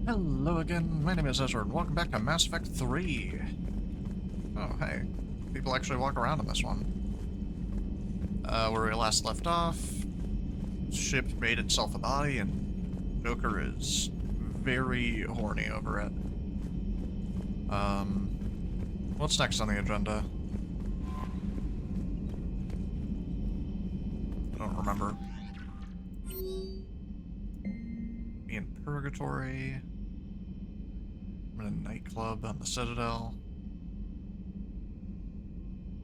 Hello again, my name is Ezra, and welcome back to Mass Effect 3. Oh, hey. People actually walk around in this one. Where we last left off, ship made itself a body, and Joker is very horny over it. What's next on the agenda? I don't remember. Be in Purgatory. I'm in a nightclub on the Citadel.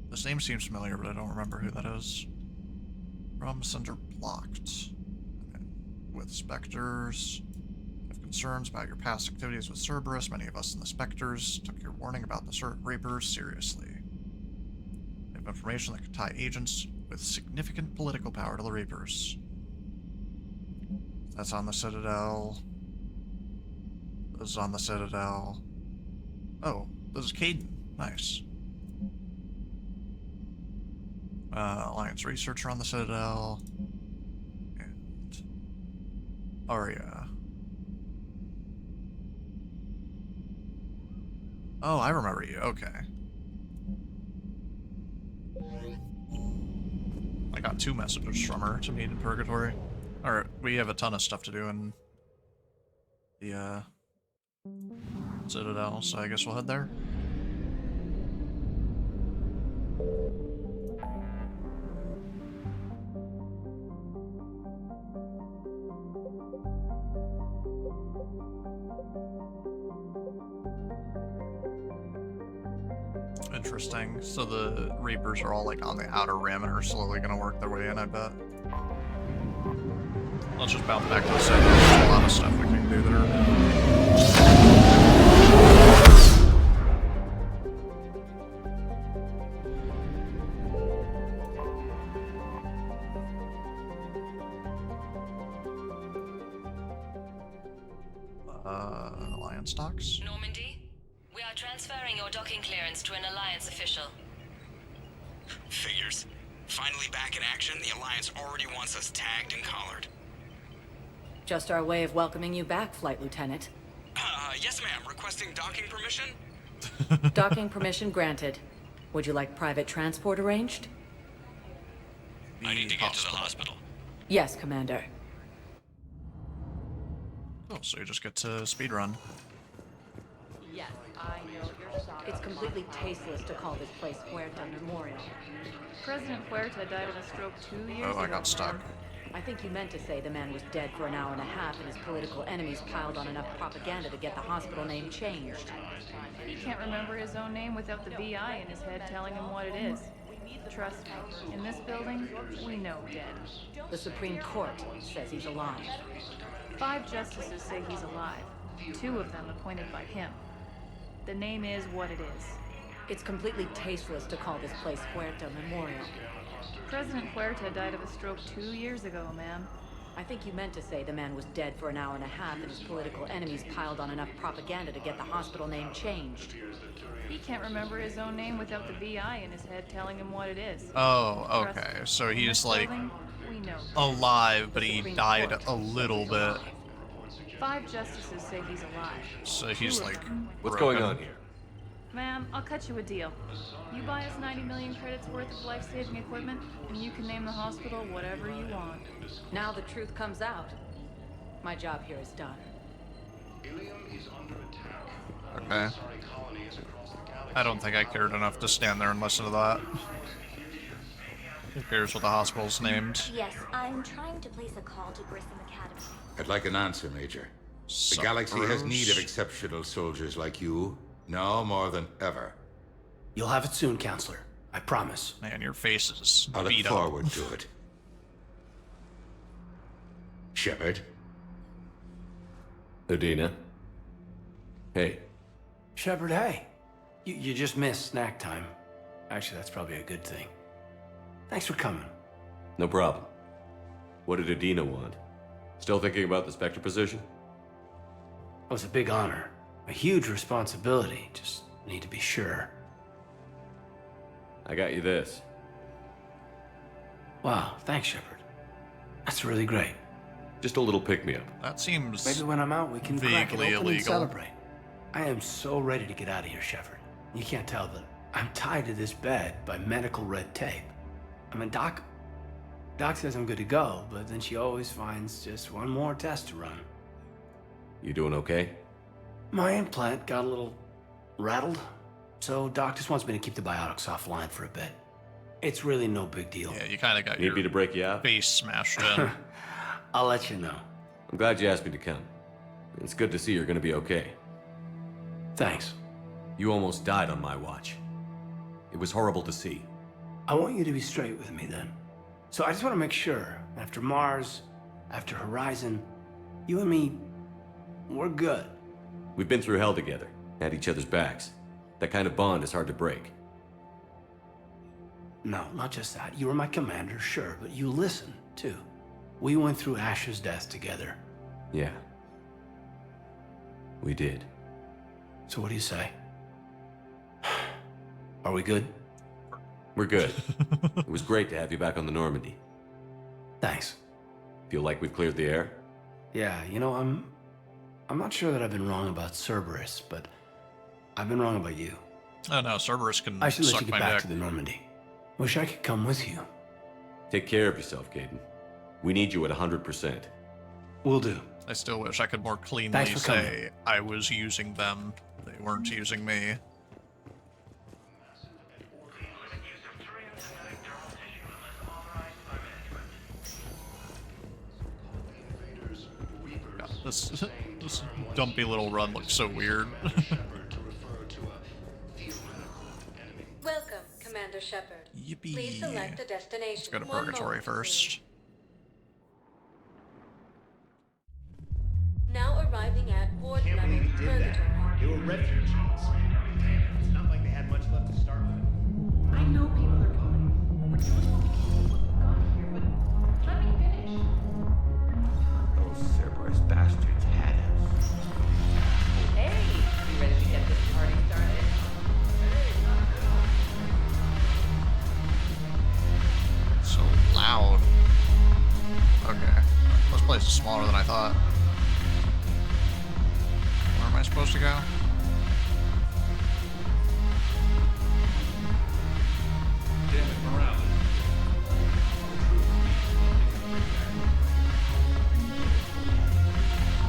This name seems familiar, but I don't remember who that is. Rum Center blocked. With Spectres. I have concerns about your past activities with Cerberus. Many of us in the Spectres took your warning about the Reapers seriously. I have information that could tie agents with significant political power to the Reapers. That's on the Citadel. This is on the Citadel. Oh, this is Caden. Nice. Alliance researcher on the Citadel. And Arya. Oh, I remember you. Okay. I got 2 messages from her to meet in Purgatory. Alright, we have a ton of stuff to do in the Citadel, so I guess we'll head there. Interesting. So the Reapers are all like on the outer rim and are slowly gonna work their way in, I bet. Let's just bounce back to the city. There's a lot of stuff we can do there. Alliance docks? Normandy, we are transferring your docking clearance to an Alliance official. Figures. Finally back in action, the Alliance already wants us tagged and collared. Just our way of welcoming you back, Flight Lieutenant. Yes ma'am, requesting docking permission? Docking permission granted. Would you like private transport arranged? I need to get to the hospital. Yes, Commander. Oh, so you just get to speedrun. Yes, I know you're shocked. It's completely tasteless to call this place Huerta Memorial. President Huerta died of a stroke 2 years ago. Oh, I got stuck. I think you meant to say the man was dead for an hour and a half and his political enemies piled on enough propaganda to get the hospital name changed. He can't remember his own name without the BI in his head telling him what it is. Trust me, in this building, we know dead. The Supreme Court says he's alive. 5 justices say he's alive. 2 of them appointed by him. The name is what it is. It's completely tasteless to call this place Huerta Memorial. President Huerta died of a stroke 2 years ago, ma'am. I think you meant to say the man was dead for an hour and a half and his political enemies piled on enough propaganda to get the hospital name changed. He can't remember his own name without the BI in his head telling him what it is. Oh, okay. So In he's this like building, we know. alive, but he died a little bit. 5 justices say he's alive. So he's 2 of like them. What's broken. going on here? Ma'am, I'll cut you a deal. You buy us 90 million credits worth of life-saving equipment, and you can name the hospital whatever you want. Now the truth comes out. My job here is done. Okay. I don't think I cared enough to stand there and listen to that. Who cares what the hospital's named? Yes, I'm trying to place a call to Grissom Academy. I'd like an answer, Major. The Sup, galaxy has bros? need of exceptional soldiers like you, now more than ever. You'll have it soon, Counselor. I promise. Man, your face is I look beat up. forward to it. Shepard, Adina? Hey, Shepard, hey. You just missed snack time. Actually, that's probably a good thing. Thanks for coming. no problem. What did Adina want? Still thinking about the Spectre position? It was a big honor. A huge responsibility. Just need to be sure. I got you this. Wow, thanks, Shepard. That's really great. Just a little pick-me-up. That seems Maybe when I'm out, we can crack it vaguely open and illegal. celebrate. I am so ready to get out of here, Shepard. You can't tell, but I'm tied to this bed by medical red tape. I mean, Doc says I'm good to go, but then she always finds just one more test to run. You doing okay? My implant got a little rattled, so Doc just wants me to keep the biotics offline for a bit. It's really no big deal. Yeah, you kind of got Need your me to break you out? face smashed in. I'll let you know. I'm glad you asked me to come. It's good to see you're gonna be okay. Thanks. You almost died on my watch. It was horrible to see. I want you to be straight with me then. So I just want to make sure, after Mars, after Horizon, you and me, we're good. We've been through hell together, had each other's backs. That kind of bond is hard to break. No, not just that. You were my commander, sure, but you listened, too. We went through Asher's death together. Yeah. We did. So what do you say? Are we good? We're good. It was great to have you back on the Normandy. Thanks. Feel like we've cleared the air? Yeah, you know, I'm not sure that I've been wrong about Cerberus, but I've been wrong about you. Oh no, Cerberus can I should let suck you get my back dick. to the Normandy. Wish I could come with you. Take care of yourself, Caden. We need you at 100%. Will do. I still wish I could more cleanly Thanks for coming. say I was using them. They weren't using me. God, this dumpy little run looks so weird. Welcome, Commander Shepard. Yippee. Please select a destination. Let's go to One Purgatory moment, first. please. Now arriving at ward level Purgatory. They were refugees. It's not like they had much left to start with. I know people are coming. We're doing what we can with what we've got here, but let me finish. Those Cerberus bastards had us. Hey, you ready to get this party started? So loud. Okay. This place is smaller than I thought. Where am I supposed to go?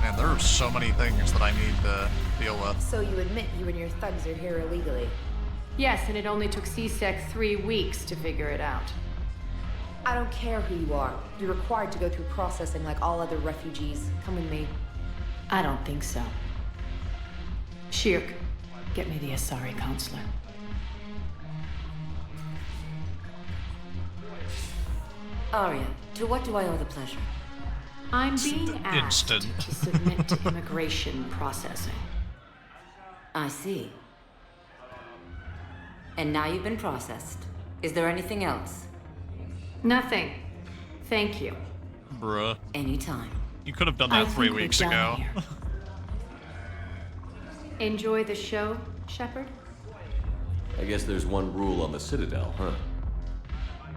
Man, there are so many things that I need to deal with. So you admit you and your thugs are here illegally? Yes, and it only took C-Sec 3 weeks to figure it out. I don't care who you are. You're required to go through processing like all other refugees. Come with me. I don't think so. Shirk, get me the Asari counselor. Arya, to what do I owe the pleasure? I'm being asked Instant. to submit to immigration processing. I see. And now you've been processed. Is there anything else? Nothing. Thank you. Bruh. Anytime. You could have done I that 3 think we're weeks done ago. here. Enjoy the show, Shepard? I guess there's one rule on the Citadel, huh?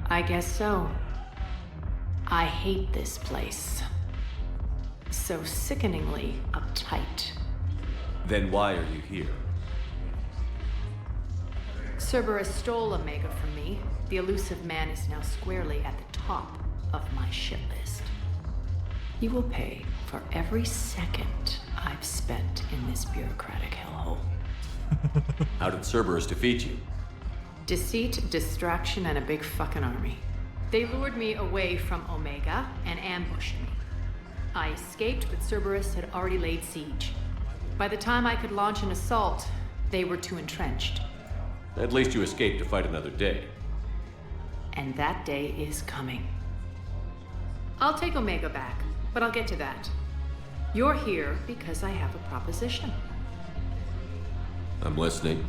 I guess so. I hate this place. So sickeningly uptight. Then why are you here? Cerberus stole Omega from me. The elusive man is now squarely at the top of my shit list. You will pay for every second I've spent in this bureaucratic hellhole. How did Cerberus defeat you? Deceit, distraction, and a big fucking army. They lured me away from Omega and ambushed me. I escaped, but Cerberus had already laid siege. By the time I could launch an assault, they were too entrenched. At least you escaped to fight another day. And that day is coming. I'll take Omega back, but I'll get to that. You're here because I have a proposition. I'm listening.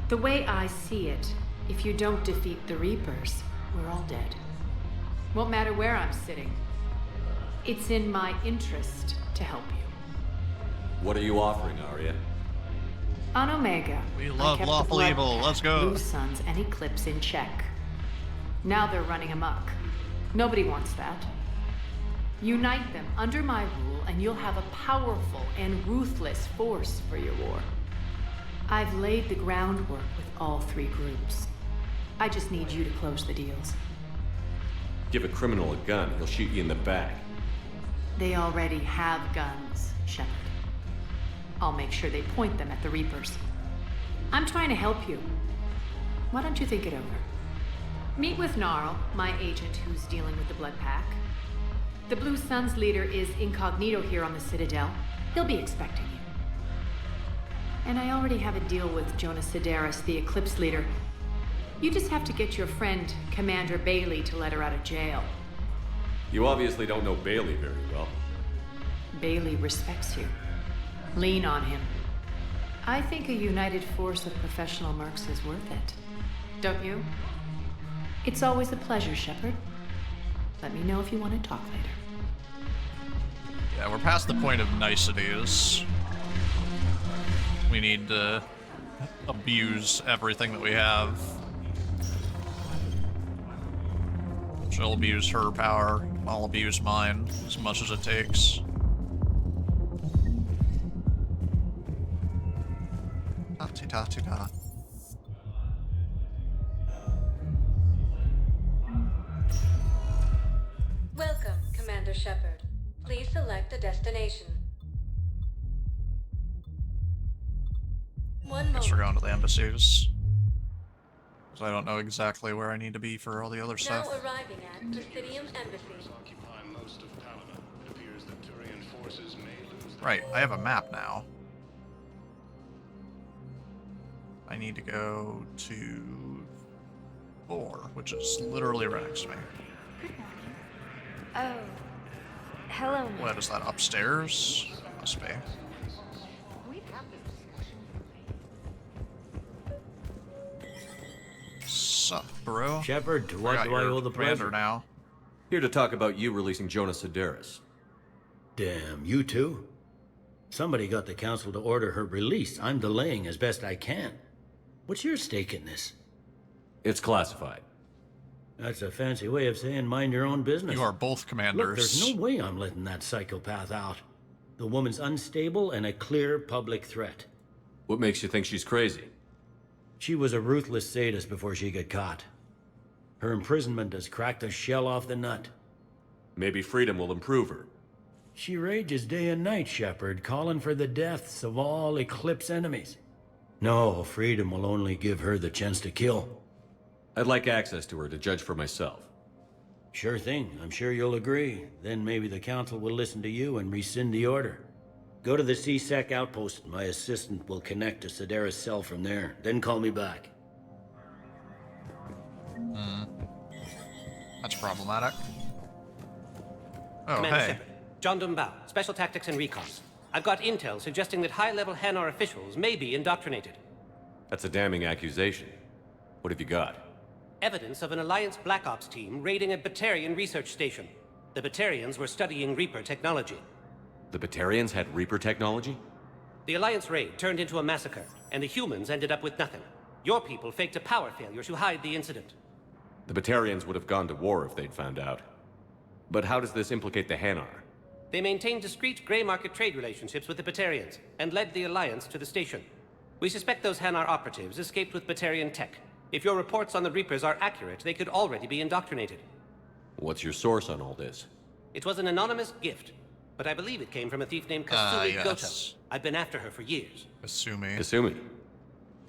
The way I see it, if you don't defeat the Reapers, we're all dead. Won't matter where I'm sitting. It's in my interest to help you. What are you offering, Arya? On Omega, We I love kept the lawful Blood evil. Pact, Let's go. Blue Suns, and Eclipse in check. Now they're running amok. Nobody wants that. Unite them under my rule, and you'll have a powerful and ruthless force for your war. I've laid the groundwork with all three groups. I just need you to close the deals. Give a criminal a gun, he'll shoot you in the back. They already have guns, Shepard. I'll make sure they point them at the Reapers. I'm trying to help you. Why don't you think it over? Meet with Gnarl, my agent who's dealing with the Blood Pack. The Blue Sun's leader is incognito here on the Citadel. He'll be expecting you. And I already have a deal with Jonas Sedaris, the Eclipse leader. You just have to get your friend, Commander Bailey, to let her out of jail. You obviously don't know Bailey very well. Bailey respects you. Lean on him. I think a united force of professional mercs is worth it. Don't you? It's always a pleasure, Shepard. Let me know if you want to talk later. Yeah, we're past the point of niceties. We need to abuse everything that we have. She'll abuse her power, I'll abuse mine as much as it takes. Ta-ti-ta-ti-ta. Welcome, Commander Shepard. Please select a destination. One Guess we're moment. going to the embassies. Because I don't know exactly where I need to be for all the other Now stuff. arriving at Presidium Embassy. Right, I have a map now. I need to go to 4, which is literally right next to me. Oh. Hello, ma'am. What is that, upstairs? Must be. Sup, bro? Shepard, to what Forgot do I you're owe the commander pleasure? now. Here to talk about you releasing Jonas Sedaris. Damn, you too? Somebody got the council to order her release. I'm delaying as best I can. What's your stake in this? It's classified. That's a fancy way of saying mind your own business. You are both commanders. Look, there's no way I'm letting that psychopath out. The woman's unstable and a clear public threat. What makes you think she's crazy? She was a ruthless sadist before she got caught. Her imprisonment has cracked the shell off the nut. Maybe freedom will improve her. She rages day and night, Shepard, calling for the deaths of all Eclipse enemies. No, freedom will only give her the chance to kill. I'd like access to her to judge for myself. Sure thing. I'm sure you'll agree. Then maybe the council will listen to you and rescind the order. Go to the C-Sec outpost. My assistant will connect to Sedaris' cell from there. Then call me back. That's problematic. Oh, Commander hey. Shepard, John Dumbao, Special Tactics and Recon. I've got intel suggesting that high-level Hanar officials may be indoctrinated. That's a damning accusation. What have you got? Evidence of an Alliance Black Ops team raiding a Batarian research station. The Batarians were studying Reaper technology. The Batarians had Reaper technology? The Alliance raid turned into a massacre, and the humans ended up with nothing. Your people faked a power failure to hide the incident. The Batarians would have gone to war if they'd found out. But how does this implicate the Hanar? They maintained discreet gray market trade relationships with the Batarians, and led the Alliance to the station. We suspect those Hanar operatives escaped with Batarian tech. If your reports on the Reapers are accurate, they could already be indoctrinated. What's your source on all this? It was an anonymous gift, but I believe it came from a thief named Kasumi yes. Goto. I've been after her for years. Kasumi. Kasumi.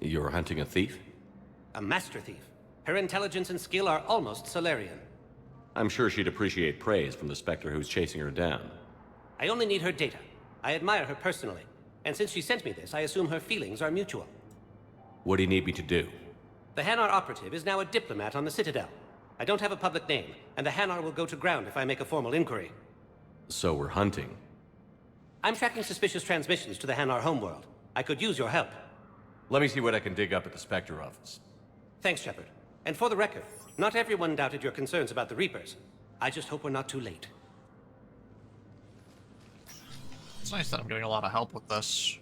You're hunting a thief? A master thief. Her intelligence and skill are almost Solarian. I'm sure she'd appreciate praise from the Spectre who's chasing her down. I only need her data. I admire her personally. And since she sent me this, I assume her feelings are mutual. What do you need me to do? The Hanar operative is now a diplomat on the Citadel. I don't have a public name, and the Hanar will go to ground if I make a formal inquiry. So we're hunting. I'm tracking suspicious transmissions to the Hanar homeworld. I could use your help. Let me see what I can dig up at the Spectre office. Thanks, Shepard. And for the record, not everyone doubted your concerns about the Reapers. I just hope we're not too late. It's nice that I'm getting a lot of help with this.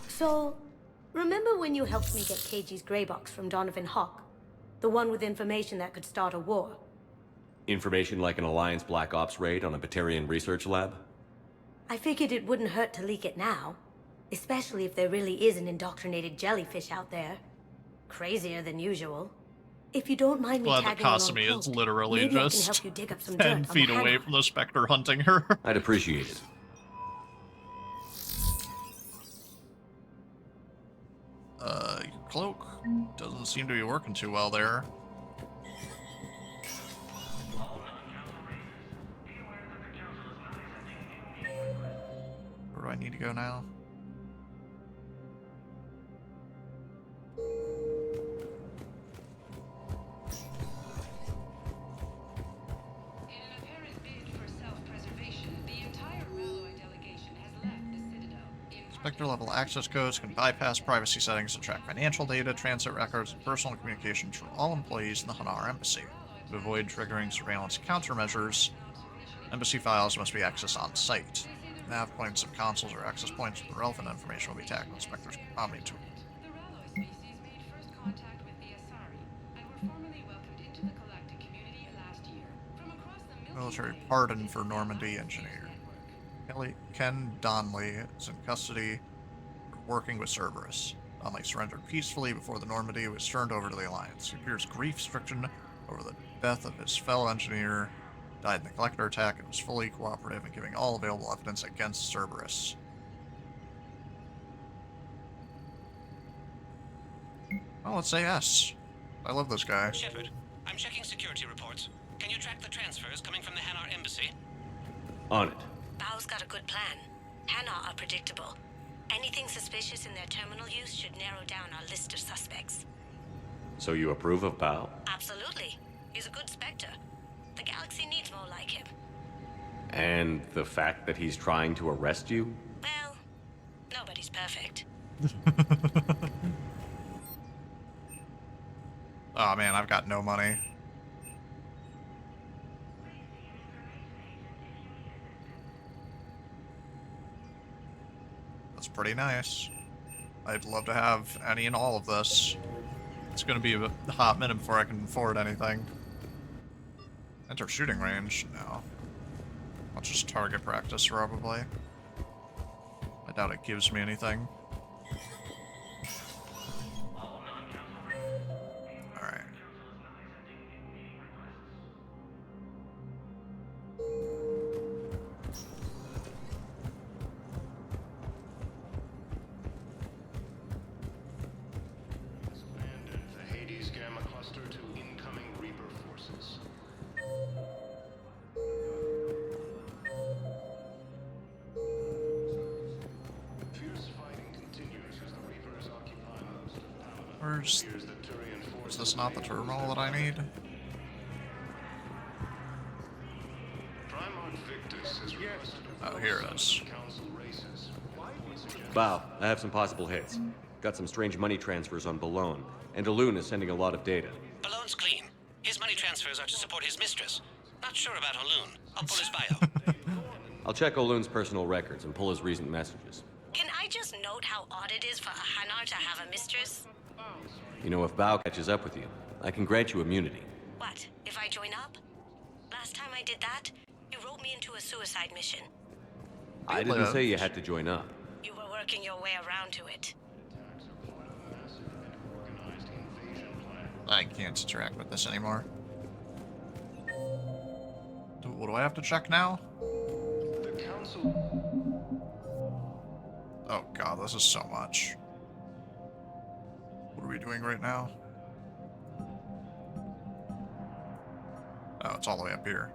So, remember when you helped me get KG's grey box from Donovan Hawk? The one with information that could start a war? Information like an Alliance Black Ops raid on a Batarian research lab? I figured it wouldn't hurt to leak it now. Especially if there really is an indoctrinated jellyfish out there. Crazier than usual. If you don't mind me Well, the tagging along Kasumi is close, literally maybe I can just help you dig up some 10 dirt on feet the away Hannah. from the Spectre hunting her. I'd appreciate it. Your cloak doesn't seem to be working too well there. Where do I need to go now? In an apparent bid for self-preservation, the entire Malloy delegation has left the Citadel. Spectre level access codes can bypass privacy settings to track financial data, transit records, and personal communications from all employees in the Hanar Embassy. To avoid triggering surveillance countermeasures, embassy files must be accessed on site. Nav points of consoles or access points with relevant information will be tagged on Spectre's Omni tool. The Ralloy species made first contact with the Asari and were formally welcomed into the galactic community last year. From across the Military pardon for Normandy engineer. Ken Donnelly is in custody for working with Cerberus. Donnelly surrendered peacefully before the Normandy was turned over to the Alliance. He appears grief-stricken over the death of his fellow engineer, died in the Collector attack, and was fully cooperative in giving all available evidence against Cerberus. Well, let's say yes. I love this guy. Shepard, I'm checking security reports. Can you track the transfers coming from the Hanar Embassy? On it. Bao's got a good plan. Hanar are predictable. Anything suspicious in their terminal use should narrow down our list of suspects. So you approve of Bao? Absolutely. He's a good Spectre. The galaxy needs more like him. And the fact that he's trying to arrest you? Well, nobody's perfect. Oh man, I've got no money. That's pretty nice. I'd love to have any and all of this. It's gonna be a hot minute before I can afford anything. Enter shooting range? No. I'll just target practice, probably. I doubt it gives me anything. Alright. The Hades Gamma Cluster to incoming Reaper forces. Fierce fighting continues as the Reapers occupy most of Palamon. Is this not the terminal that I need? Primarch Victus has requested Oh, here it is. council races. Bao, I have some possible hits. Got some strange money transfers on Balone, and Alun is sending a lot of data. Balone's clean. His money transfers are to support his mistress. Not sure about Alun. I'll pull his bio. I'll check Olun's personal records and pull his recent messages. Can I just note how odd it is for a Hanar to have a mistress? You know, if Bao catches up with you, I can grant you immunity. What, if I join up? Last time I did that, you wrote me into a suicide mission. I didn't say you had to join up. You were working your way around to it. I can't interact with this anymore. What do I have to check now? The council. Oh god, this is so much. What are we doing right now? Oh, it's all the way up here.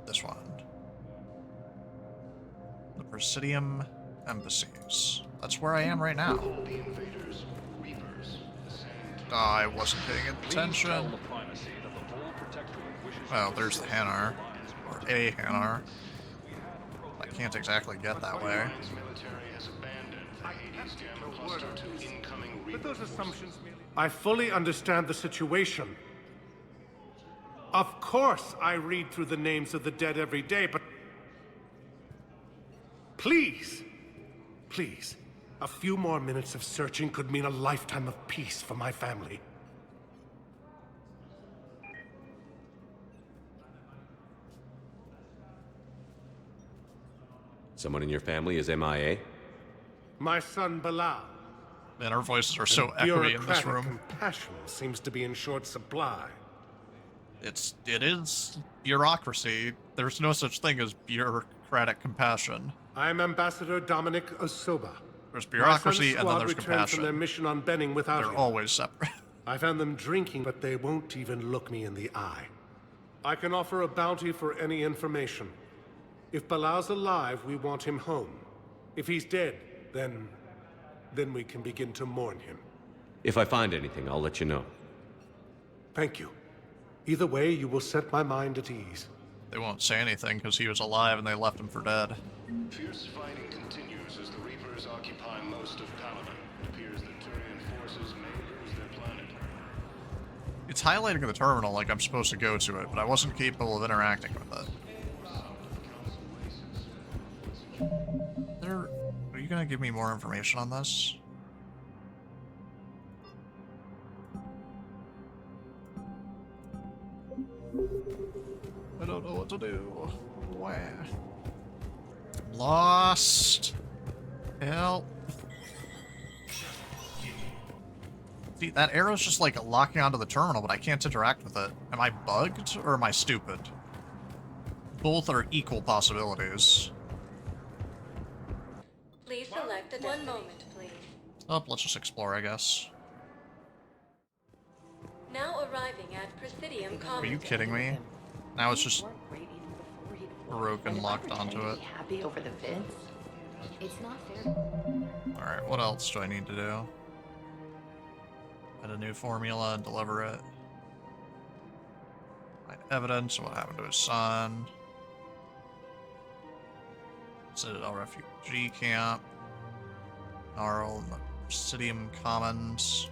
This one. The Presidium Embassies. That's where I am right now. The invaders, Reapers, I wasn't paying attention. Well, there's the Hanar. Or a Hanar. I can't exactly get that way. But those assumptions merely... I fully understand the situation. Of course I read through the names of the dead every day, but... Please, please, a few more minutes of searching could mean a lifetime of peace for my family. Someone in your family is MIA? My son Bilal. Man, our voices are so And echoey in this bureaucratic room. compassion seems to be in short supply. It is bureaucracy. There's no such thing as bureaucratic compassion. I'm Ambassador Dominic Osoba. There's bureaucracy My son's and then squad there's returned from compassion. their mission on Benning without They're him. always separate. I found them drinking, but they won't even look me in the eye. I can offer a bounty for any information. If Bilal's alive, we want him home. If he's dead, then we can begin to mourn him. If I find anything, I'll let you know. Thank you. Either way, you will set my mind at ease. They won't say anything because he was alive and they left him for dead. Fierce fighting continues as the Reapers occupy most of Paladin. It appears that Turian forces may lose their planet. It's highlighting the terminal like I'm supposed to go to it, but I wasn't capable of interacting with it. Are you gonna give me more information on this? I don't know what to do. Where? I'm lost. Help. See, that arrow's just like locking onto the terminal, but I can't interact with it. Am I bugged or am I stupid? Both are equal possibilities. Please select a one moment, please. Oh, let's just explore, I guess. Now arriving at Presidium Are Commons. you kidding me? Now it's just broken, locked onto it. Happy over the vids? It's not fair. Alright, what else do I need to do? Add a new formula and deliver it. Find evidence of what happened to his son. Citadel refugee camp. Gnarl in the Presidium Commons.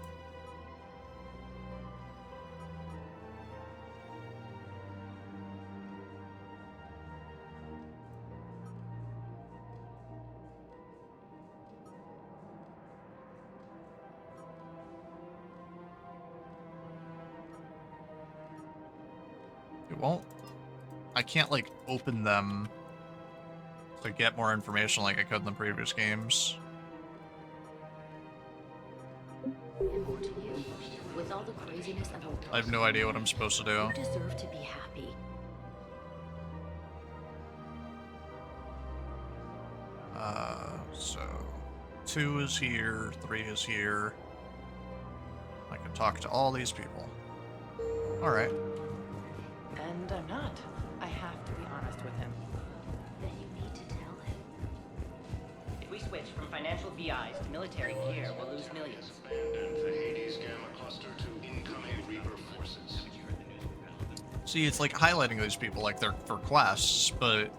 It won't. I can't, like, open them to get more information like I could in the previous games. And more to you. With all the craziness and hope, I have no idea what I'm supposed to do. you deserve to be happy. So 2 is here, 3 is here. I can talk to all these people. Alright. And I'm not. I have to be honest with him. Then you need to tell him. If we switch from financial VIs to military gear, we'll lose millions. Abandoned the Hades Gamma cluster to incoming Reaper forces. See, it's like highlighting these people like they're for quests, but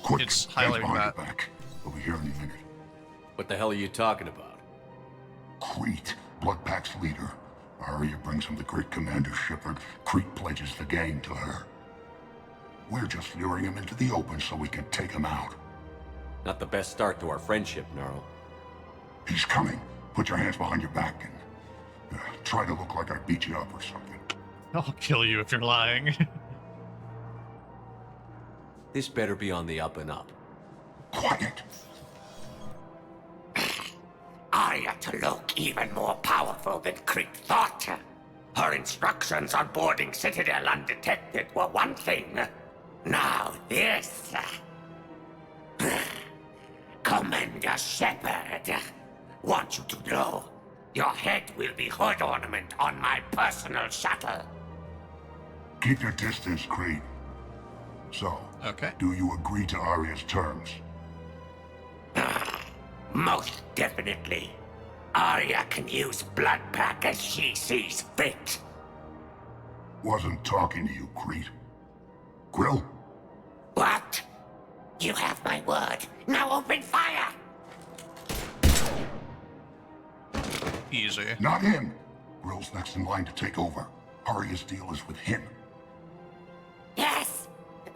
Quick, it's stand highlighting behind that. your back. We'll be here any minute. What the hell are you talking about? Crete, Bloodpack's leader. Arya brings him the great Commander Shepard. Crete pledges the gang to her. We're just luring him into the open so we can take him out. Not the best start to our friendship, Gnarl. He's coming. Put your hands behind your back and try to look like I beat you up or something. I'll kill you if you're lying. This better be on the up and up. Quiet. Arya to look even more powerful than Crete thought. Her instructions on boarding Citadel undetected were one thing. Now this. Commander Shepard, want you to know, your head will be hood ornament on my personal shuttle. Keep your distance, Crete. So, okay. Do you agree to Arya's terms? Most definitely. Arya can use Bloodpack as she sees fit. Wasn't talking to you, Crete. Quill? What? You have my word. Now open fire! Easy. Not him. Grill's next in line to take over. Arya's deal is with him.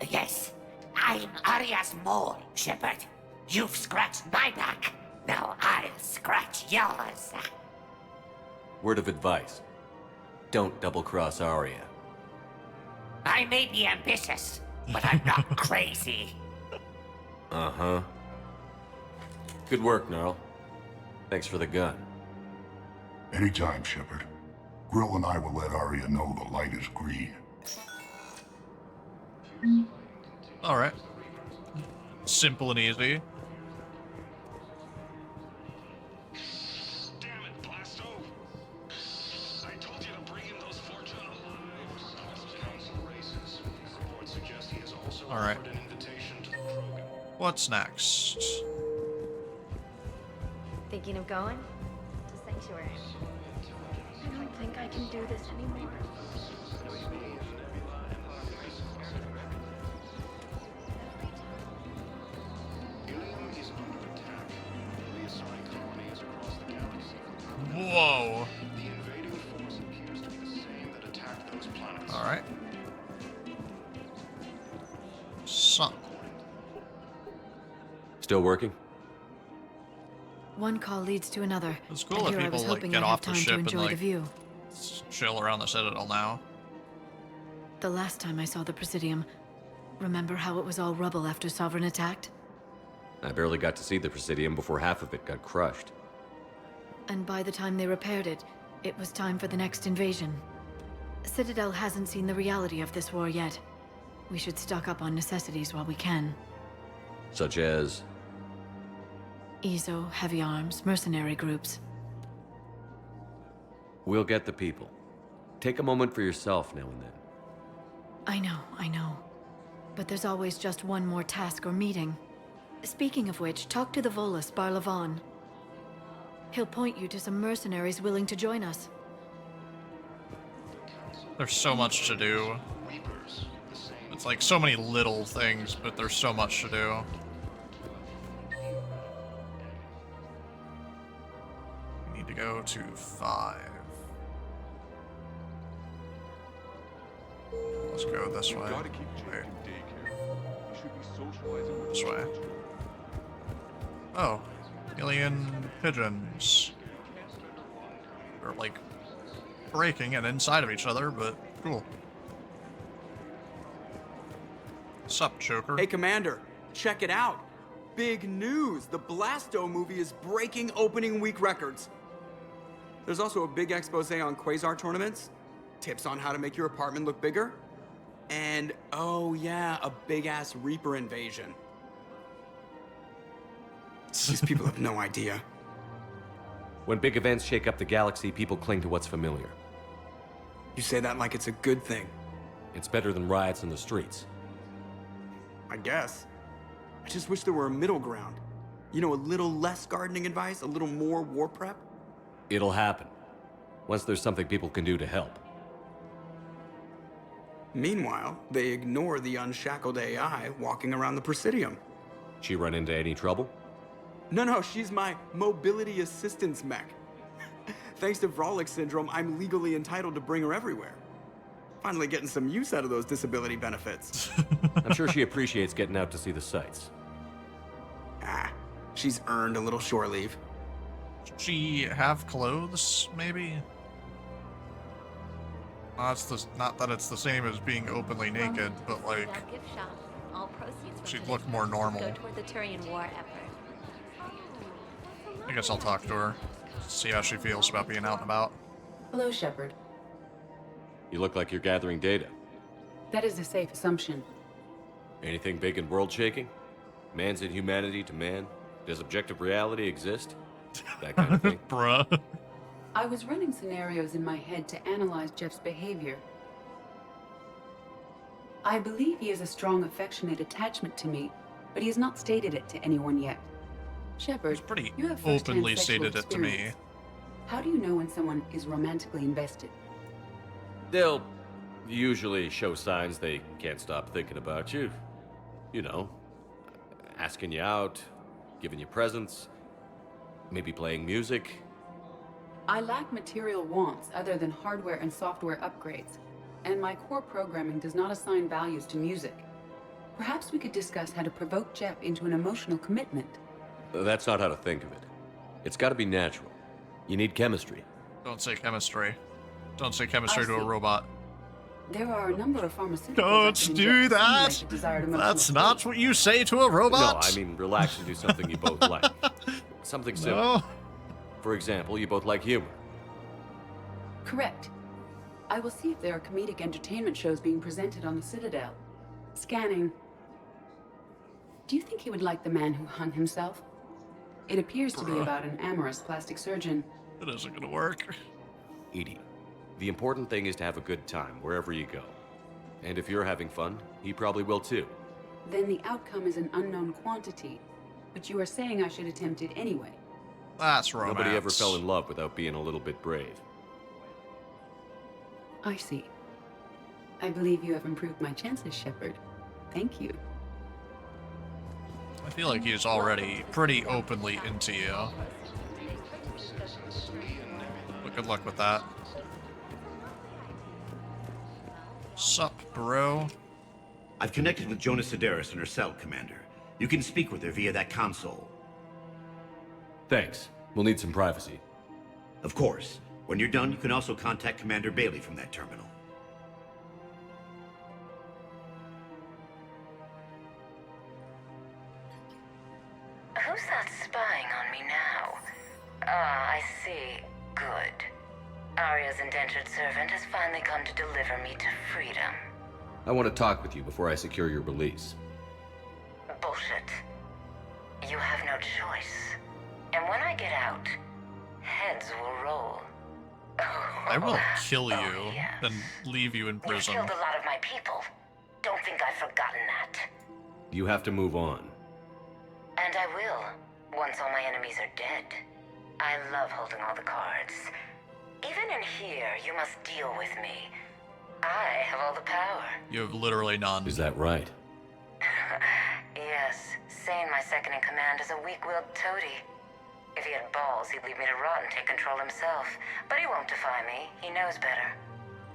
Yes. I'm Arya's mole, Shepard. You've scratched my back. Now I'll scratch yours. Word of advice. Don't double-cross Arya. I may be ambitious, but I'm not crazy. Uh-huh. Good work, Gnarl. Thanks for the gun. Anytime, Shepard. Grill and I will let Arya know the light is green. Alright. Simple and easy. Damn it, Blasto! I told you to bring in those Fortune lives. Council races. Reports suggest he has also offered an invitation to the Krogan. What's next? Thinking of going to Sanctuary? I don't think I can do this anymore. Whoa. The invading force appears to be the same that attacked those planets. Alright. Sup. Still working? One call leads to another. It's cool if I people was like hoping get I'd off have the time ship to and enjoy like the view. chill around the Citadel now. The last time I saw the Presidium, remember how it was all rubble after Sovereign attacked? I barely got to see the Presidium before half of it got crushed. And by the time they repaired it, it was time for the next invasion. Citadel hasn't seen the reality of this war yet. We should stock up on necessities while we can. Such as... EZO, heavy arms, mercenary groups. We'll get the people. Take a moment for yourself now and then. I know. But there's always just one more task or meeting. Speaking of which, talk to the Volus, Barlavan. He'll point you to some mercenaries willing to join us. There's so much to do. It's like so many little things, but there's so much to do. We need to go to 5. Let's go this way. Wait. This way. Oh, alien pigeons. They're like breaking and inside of each other, but cool. Sup, Joker? Hey, Commander, check it out. Big news! The Blasto movie is breaking opening week records. There's also a big expose on Quasar tournaments, tips on how to make your apartment look bigger, and, oh yeah, a big-ass Reaper invasion. These people have no idea. When big events shake up the galaxy, people cling to what's familiar. You say that like it's a good thing. It's better than riots in the streets. I guess. I just wish there were a middle ground. You know, a little less gardening advice, a little more war prep. It'll happen. Once there's something people can do to help. Meanwhile, they ignore the unshackled AI walking around the Presidium. She run into any trouble? No, she's my mobility assistance mech. Thanks to Vrolic syndrome, I'm legally entitled to bring her everywhere. Finally getting some use out of those disability benefits. I'm sure she appreciates getting out to see the sights. She's earned a little shore leave. She have clothes, maybe? Not that it's the same as being openly naked, but like, she'd look more normal. Go toward the Turian war effort. I guess I'll talk to her, see how she feels about being out and about. Hello, Shepard. You look like you're gathering data. That is a safe assumption. Anything big and world-shaking? Man's inhumanity to man? Does objective reality exist? That kind of thing. Bruh. I was running scenarios in my head to analyze Jeff's behavior. I believe he has a strong affectionate attachment to me, but he has not stated it to anyone yet. Shepard, pretty you have first-hand openly sexual stated it to me. experience. How do you know when someone is romantically invested? They'll usually show signs they can't stop thinking about you. You know, asking you out, giving you presents, maybe playing music. I lack material wants other than hardware and software upgrades, and my core programming does not assign values to music. Perhaps we could discuss how to provoke Jeff into an emotional commitment. That's not how to think of it. It's got to be natural. You need chemistry. Don't say chemistry. Don't say chemistry to a robot. There are a number of pharmaceuticals. Don't do that! That's not what you say to a robot! No, I mean relax and do something you both like. Something simple. No. For example, you both like humor. Correct. I will see if there are comedic entertainment shows being presented on the Citadel. Scanning. Do you think he would like The Man Who Hung Himself? It appears to be about an amorous plastic surgeon. It isn't gonna work. Edie, the important thing is to have a good time wherever you go. And if you're having fun, he probably will too. Then the outcome is an unknown quantity. But you are saying I should attempt it anyway. That's romance. Nobody ever fell in love without being a little bit brave. I see. I believe you have improved my chances, Shepard. Thank you. I feel like he's already pretty openly into you. But good luck with that. Sup, bro? I've connected with Jonas Sedaris in her cell, Commander. You can speak with her via that console. Thanks. We'll need some privacy. Of course. When you're done, you can also contact Commander Bailey from that terminal. Who's that spying on me now? Ah, I see. Good. Arya's indentured servant has finally come to deliver me to freedom. I want to talk with you before I secure your release. Bullshit. You have no choice. And when I get out, heads will roll. I will kill you, then leave you in You prison. killed a lot of my people. Don't think I've forgotten that. You have to move on. And I will, once all my enemies are dead. I love holding all the cards. Even in here, you must deal with me. I have all the power. You have literally none. Is that right? Yes, Sane, my second in command, is a weak-willed toady. If he had balls, he'd leave me to rot and take control himself. But he won't defy me. He knows better.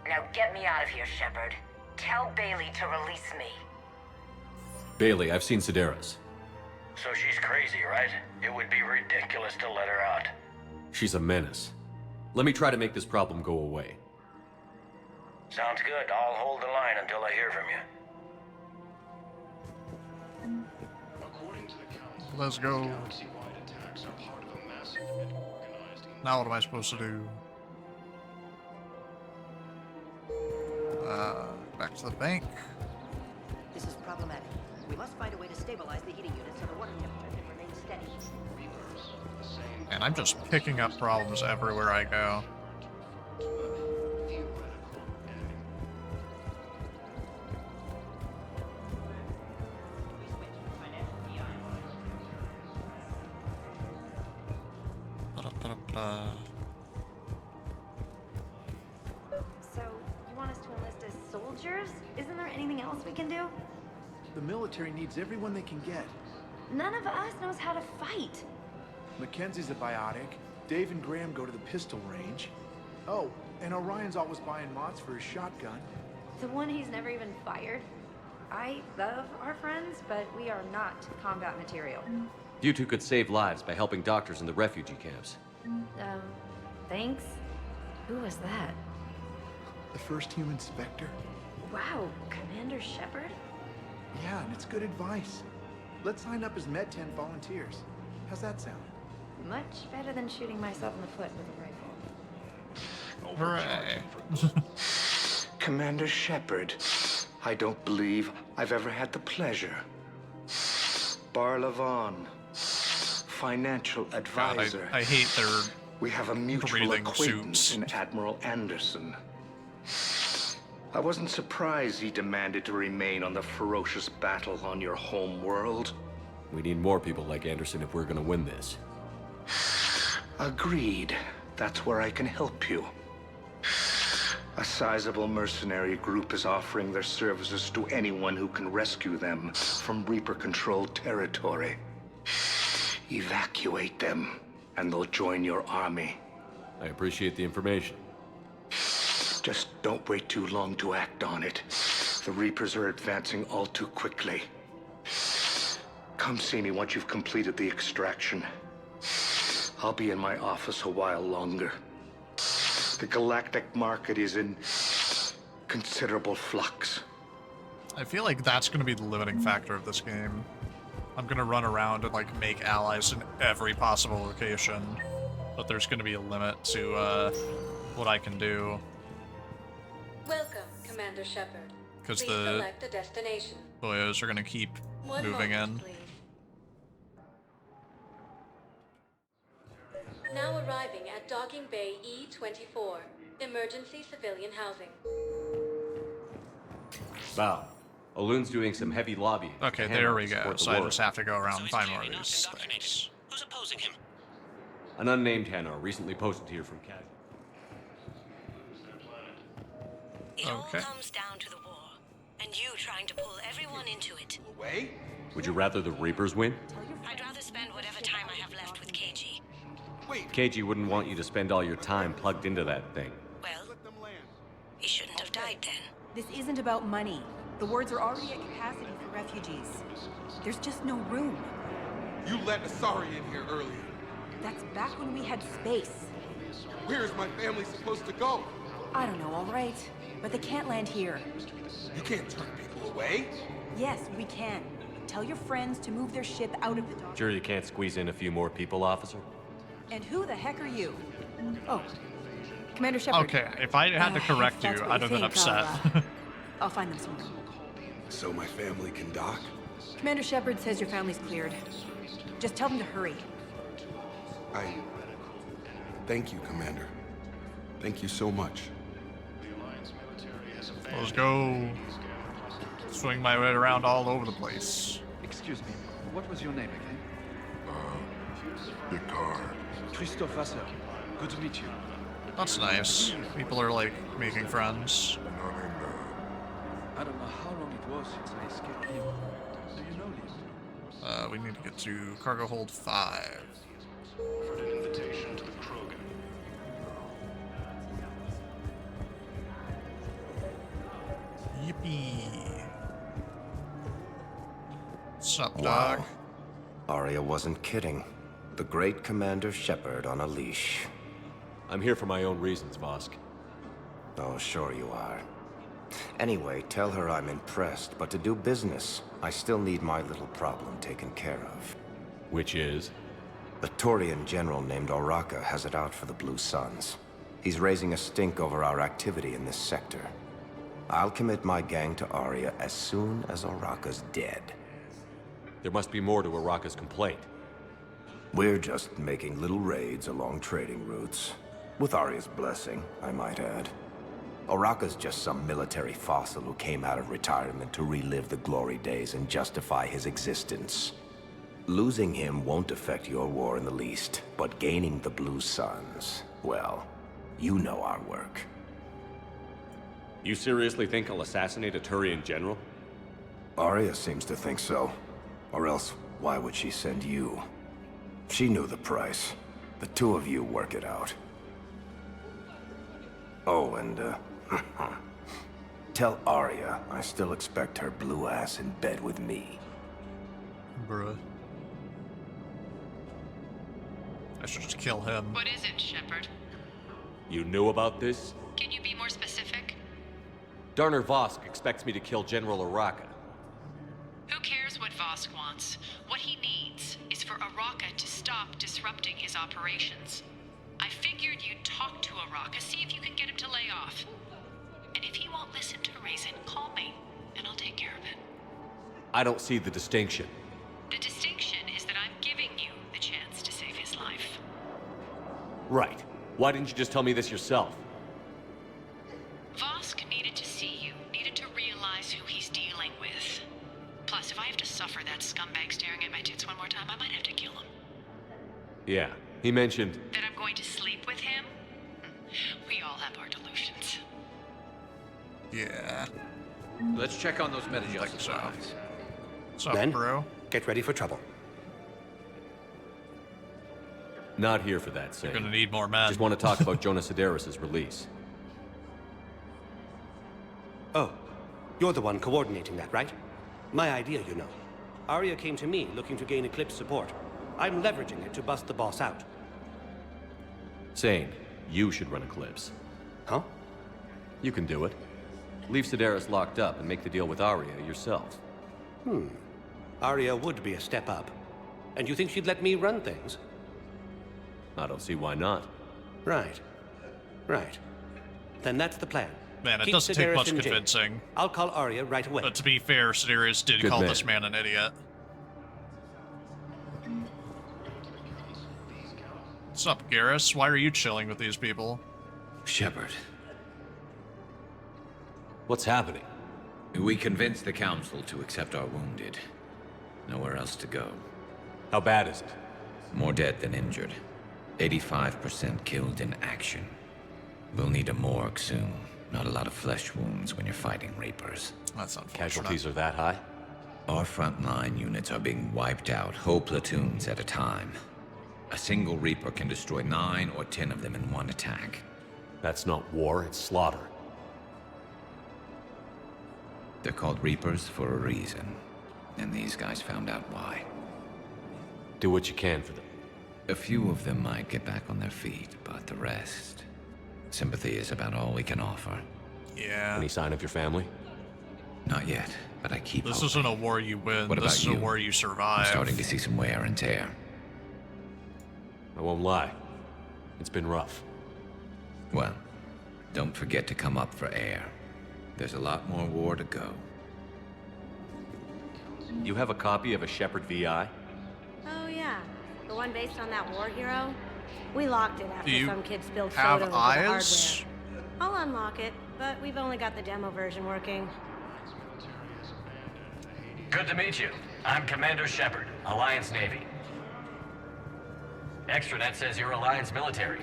Now get me out of here, Shepard. Tell Bailey to release me. Bailey, I've seen Sedaris. So she's crazy, right? It would be ridiculous to let her out. She's a menace. Let me try to make this problem go away. Sounds good. I'll hold the line until I hear from you. Let's go. Now what am I supposed to do? Back to the bank. This is problematic. We must find a way to stabilize the heating unit so the water temperature can remain steady. And I'm just picking up problems everywhere I go. So, you want us to enlist as soldiers? Isn't there anything else we can do? The military needs everyone they can get. None of us knows how to fight. Mackenzie's a biotic. Dave and Graham go to the pistol range. Oh, and Orion's always buying mods for his shotgun. The one he's never even fired. I love our friends, but we are not combat material. You two could save lives by helping doctors in the refugee camps. Thanks? Who was that? The first human Spectre? Wow, Commander Shepard? Yeah, and it's good advice. Let's sign up as Med 10 volunteers. How's that sound? Much better than shooting myself in the foot with a rifle. Hooray. Commander Shepard, I don't believe I've ever had the pleasure. Barlavon, financial advisor. God, I hate their We have a mutual breathing acquaintance suits. in Admiral Anderson. I wasn't surprised he demanded to remain on the ferocious battle on your home world. We need more people like Anderson if we're gonna win this. Agreed. That's where I can help you. A sizable mercenary group is offering their services to anyone who can rescue them from Reaper-controlled territory. Evacuate them, and they'll join your army. I appreciate the information. Just don't wait too long to act on it. The Reapers are advancing all too quickly. Come see me once you've completed the extraction. I'll be in my office a while longer. The galactic market is in considerable flux. I feel like that's going to be the limiting factor of this game. I'm going to run around and like make allies in every possible location, but there's going to be a limit to what I can do. Welcome, Commander Shepard. Because Please select a destination. boyos are going to keep One moving moment, in. please. Now arriving at Docking Bay E-24, emergency civilian housing. Val, Olun's doing some heavy lobbying. Okay, there we go. So I just have to go around and find more of these things. Who's opposing him? An unnamed Hanar recently posted here from Cad. It all comes down to the war, and you trying to pull everyone into it. Way? Would you rather the Reapers win? I'd rather spend whatever time I have left with KG. KG wouldn't want you to spend all your time plugged into that thing. Well, he shouldn't have died then. This isn't about money. The wards are already at capacity for refugees. There's just no room. You let Asari in here earlier. That's back when we had space. Where is my family supposed to go? I don't know, all right. But they can't land here. You can't turn people away. Yes, we can. Tell your friends to move their ship out of the dock. Sure you can't squeeze in a few more people, officer? And who the heck are you? Oh, Commander Shepard. Okay, if I had to correct you, I'd have been upset. I'll find them somewhere. So my family can dock? Commander Shepard says your family's cleared. Just tell them to hurry. Thank you, Commander. Thank you so much. Let's go. Swing my way around all over the place. Excuse me, what was your name again? Picard. Christophe Vasseur. Good to meet you. That's nice. People are like making friends. I don't know how long it was since I escaped him. Do you know him? We need to get to cargo hold 5. Offered an invitation to the Krogan. Yippee. What's up, dog? Arya wasn't kidding. The great Commander Shepard on a leash. I'm here for my own reasons, Vosk. Oh, sure you are. Anyway, tell her I'm impressed, but to do business, I still need my little problem taken care of. Which is? A Turian general named Oraka has it out for the Blue Suns. He's raising a stink over our activity in this sector. I'll commit my gang to Arya as soon as Oraka's dead. There must be more to Oraka's complaint. We're just making little raids along trading routes. With Arya's blessing, I might add. Oraka's just some military fossil who came out of retirement to relive the glory days and justify his existence. Losing him won't affect your war in the least, but gaining the Blue Suns, well, you know our work. You seriously think I'll assassinate a Turian general? Arya seems to think so. Or else, why would she send you? She knew the price. The two of you work it out. Oh, and, tell Arya I still expect her blue ass in bed with me. Bruh. I should just kill him. What is it, Shepard? You knew about this? Can you be more specific? Darner Vosk expects me to kill General Oraka. Who cares what Vosk wants? What he needs is for Oraka to stop disrupting his operations. I figured you'd talk to Oraka, see if you can get him to lay off. And if he won't listen to reason, call me, and I'll take care of it. I don't see the distinction. The distinction is that I'm giving you the chance to save his life. Right. Why didn't you just tell me this yourself? Vosk needed to see you, needed to realize who he's dealing with. Plus, if I have to suffer that scumbag staring at my tits one more time, I might have to kill him. Yeah, he mentioned... That I'm going to sleep with him? We all have our delusions. Yeah. Let's check on those metagel supplies. What's up, Men, bro? Get ready for trouble. Not here for that, Sam. You're gonna need more men. Just want to talk about Jonas Sedaris' release. Oh, you're the one coordinating that, right? My idea, you know. Arya came to me looking to gain Eclipse support. I'm leveraging it to bust the boss out. Sane, you should run Eclipse. Huh? You can do it. Leave Sedaris locked up and make the deal with Arya yourself. Arya would be a step up. And you think she'd let me run things? I don't see why not. Right. Then that's the plan. Man, it Keep doesn't take Sedaris much in jail. convincing. I'll call Arya right away. But to be fair, Sedaris did Good call man. this man an idiot. What's up, Garrus? Why are you chilling with these people? Shepard, What's happening? we convinced the Council to accept our wounded. Nowhere else to go. How bad is it? More dead than injured. 85% killed in action. We'll need a morgue soon. Not a lot of flesh wounds when you're fighting Reapers. That's unfortunate. Casualties are that high? Our frontline units are being wiped out, whole platoons at a time. A single Reaper can destroy 9 or 10 of them in one attack. That's not war, it's slaughter. They're called Reapers for a reason. And these guys found out why. Do what you can for them. A few of them might get back on their feet, but the rest... Sympathy is about all we can offer. Yeah. Any sign of your family? Not yet, but I keep This hoping. isn't a war you win. What This about is you? a war you I'm survive. starting to see some wear and tear. I won't lie. It's been rough. Well, don't forget to come up for air. There's a lot more war to go. You have a copy of a Shepard VI? Oh, yeah. The one based on that war hero? We locked it after Do you some kid spilled have soda over the hardware. eyes? I'll unlock it, but we've only got the demo version working. Good to meet you. I'm Commander Shepard, Alliance Navy. Extranet says you're Alliance military.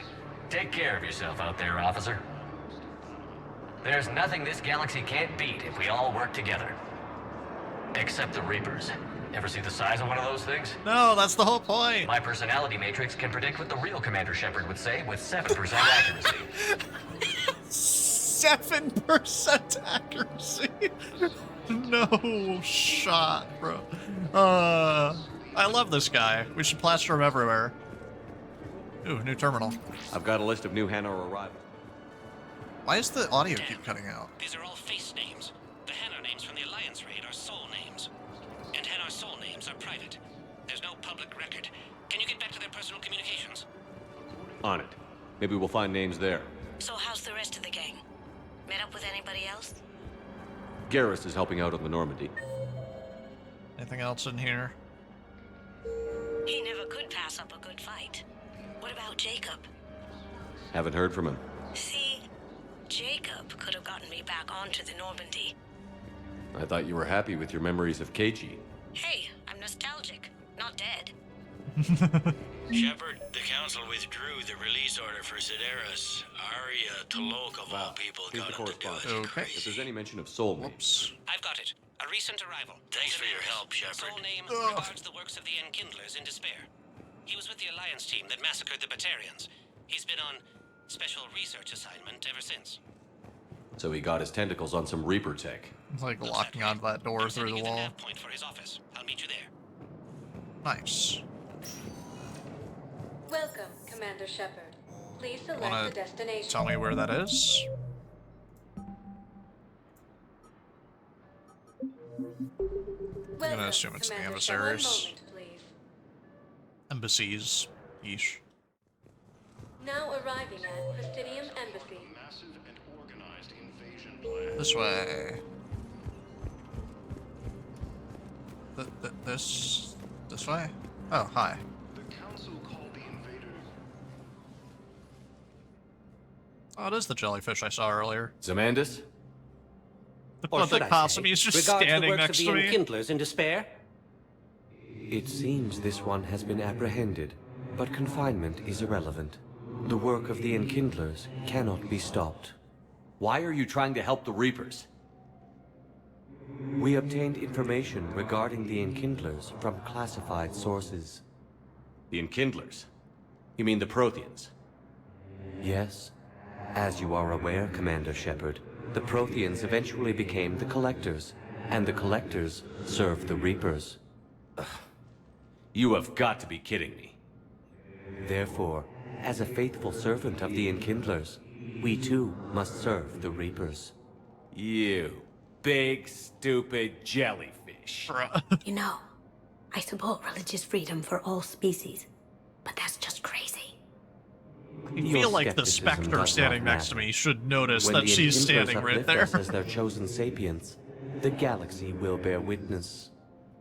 Take care of yourself out there, officer. There's nothing this galaxy can't beat if we all work together. Except the Reapers. Ever see the size of one of those things? No, that's the whole point. My personality matrix can predict what the real Commander Shepard would say with 7% accuracy. 7% accuracy. No shot, bro. I love this guy. We should plaster him everywhere. Ooh, new terminal. I've got a list of new Hanar arrivals. Why does the audio keep cutting out? These are all face names. The Hanar names from the Alliance raid are soul names. And Hanar soul names are private. There's no public record. Can you get back to their personal communications? On it. Maybe we'll find names there. So how's the rest of the gang? Met up with anybody else? Garrus is helping out on the Normandy. Anything else in here? He never could pass up a good fight. What about Jacob? Haven't heard from him. See, Jacob could have gotten me back onto the Normandy. I thought you were happy with your memories of KG. Hey, I'm nostalgic, not dead. Shepard, the Council withdrew the release order for Sedaris. Arya T'Loak, of all people, Here's got the him to do correspondence. it. Okay. If there's any mention of soul names. I've got it. A recent arrival. Thanks for your help, Shepard. Soul name regards the works of the Enkindlers in despair. He was with the Alliance team that massacred the Batarians. He's been on special research assignment ever since. So he got his tentacles on some Reaper tech. It's like locking onto that door through the wall. Point for his office. I'll meet you there. Nice. Welcome, Commander Shepard. Please select Wanna the destination. tell me where that is? I'm gonna assume it's the Commander Shepard. One emissaries. moment, please. Embassies. Yeesh. Now arriving at Presidium Embassy. This way. This way? Oh, hi. Oh, it is the jellyfish I saw earlier. Zamandus? Or should the I possum, say, he's just regards standing the works next of to the me. Enkindlers in despair? It seems this one has been apprehended, but confinement is irrelevant. The work of the Enkindlers cannot be stopped. Why are you trying to help the Reapers? We obtained information regarding the Enkindlers from classified sources. The Enkindlers? You mean the Protheans? Yes. As you are aware, Commander Shepard, the Protheans eventually became the Collectors, and the Collectors served the Reapers. You have got to be kidding me. Therefore, as a faithful servant of the Enkindlers, we too must serve the Reapers. You big, stupid jellyfish. You know, I support religious freedom for all species, but that's just crazy. I feel like the Spectre standing next to me should notice that she's standing right there. As their chosen sapients, the galaxy will bear witness.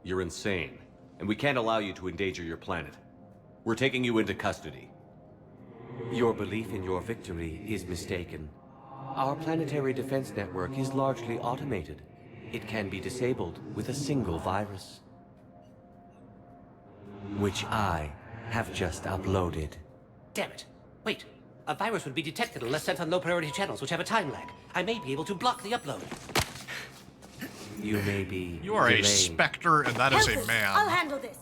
You're insane, and we can't allow you to endanger your planet. We're taking you into custody. Your belief in your victory is mistaken. Our planetary defense network is largely automated. It can be disabled with a single virus, which I have just uploaded. Damn it. Wait. A virus would be detected unless sent on low-priority channels, which have a time lag. I may be able to block the upload. You may be You are delayed. a Spectre, and that is a Help us. man. I'll handle this.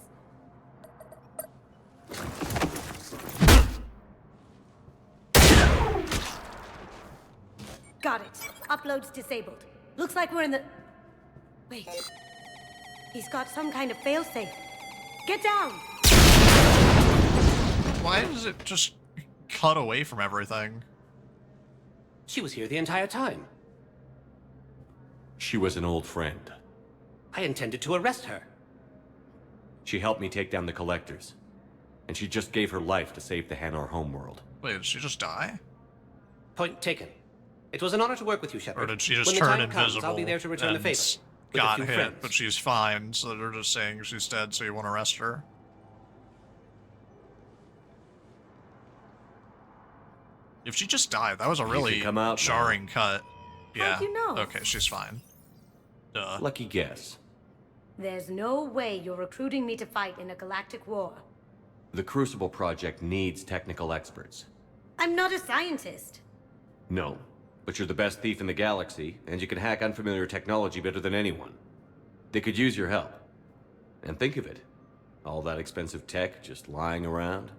Got it. Upload's disabled. Looks like we're in the... Wait. He's got some kind of failsafe. Get down! Why does it just cut away from everything? She was here the entire time. She was an old friend. I intended to arrest her. She helped me take down the Collectors. And she just gave her life to save the Hanar homeworld. Wait, did she just die? Point taken. It was an honor to work with you, Shepard. Or did she just when the turn time invisible comes, I'll be there to return the and favor. With got a few hit, friends. but she's fine, so they're just saying she's dead, so you want to arrest her? If she just died, that was a really come out jarring cut. Yeah. How'd you know? Okay, she's fine. Duh. Lucky guess. There's no way you're recruiting me to fight in a galactic war. The Crucible Project needs technical experts. I'm not a scientist. No, but you're the best thief in the galaxy, and you can hack unfamiliar technology better than anyone. They could use your help. And think of it. All that expensive tech just lying around.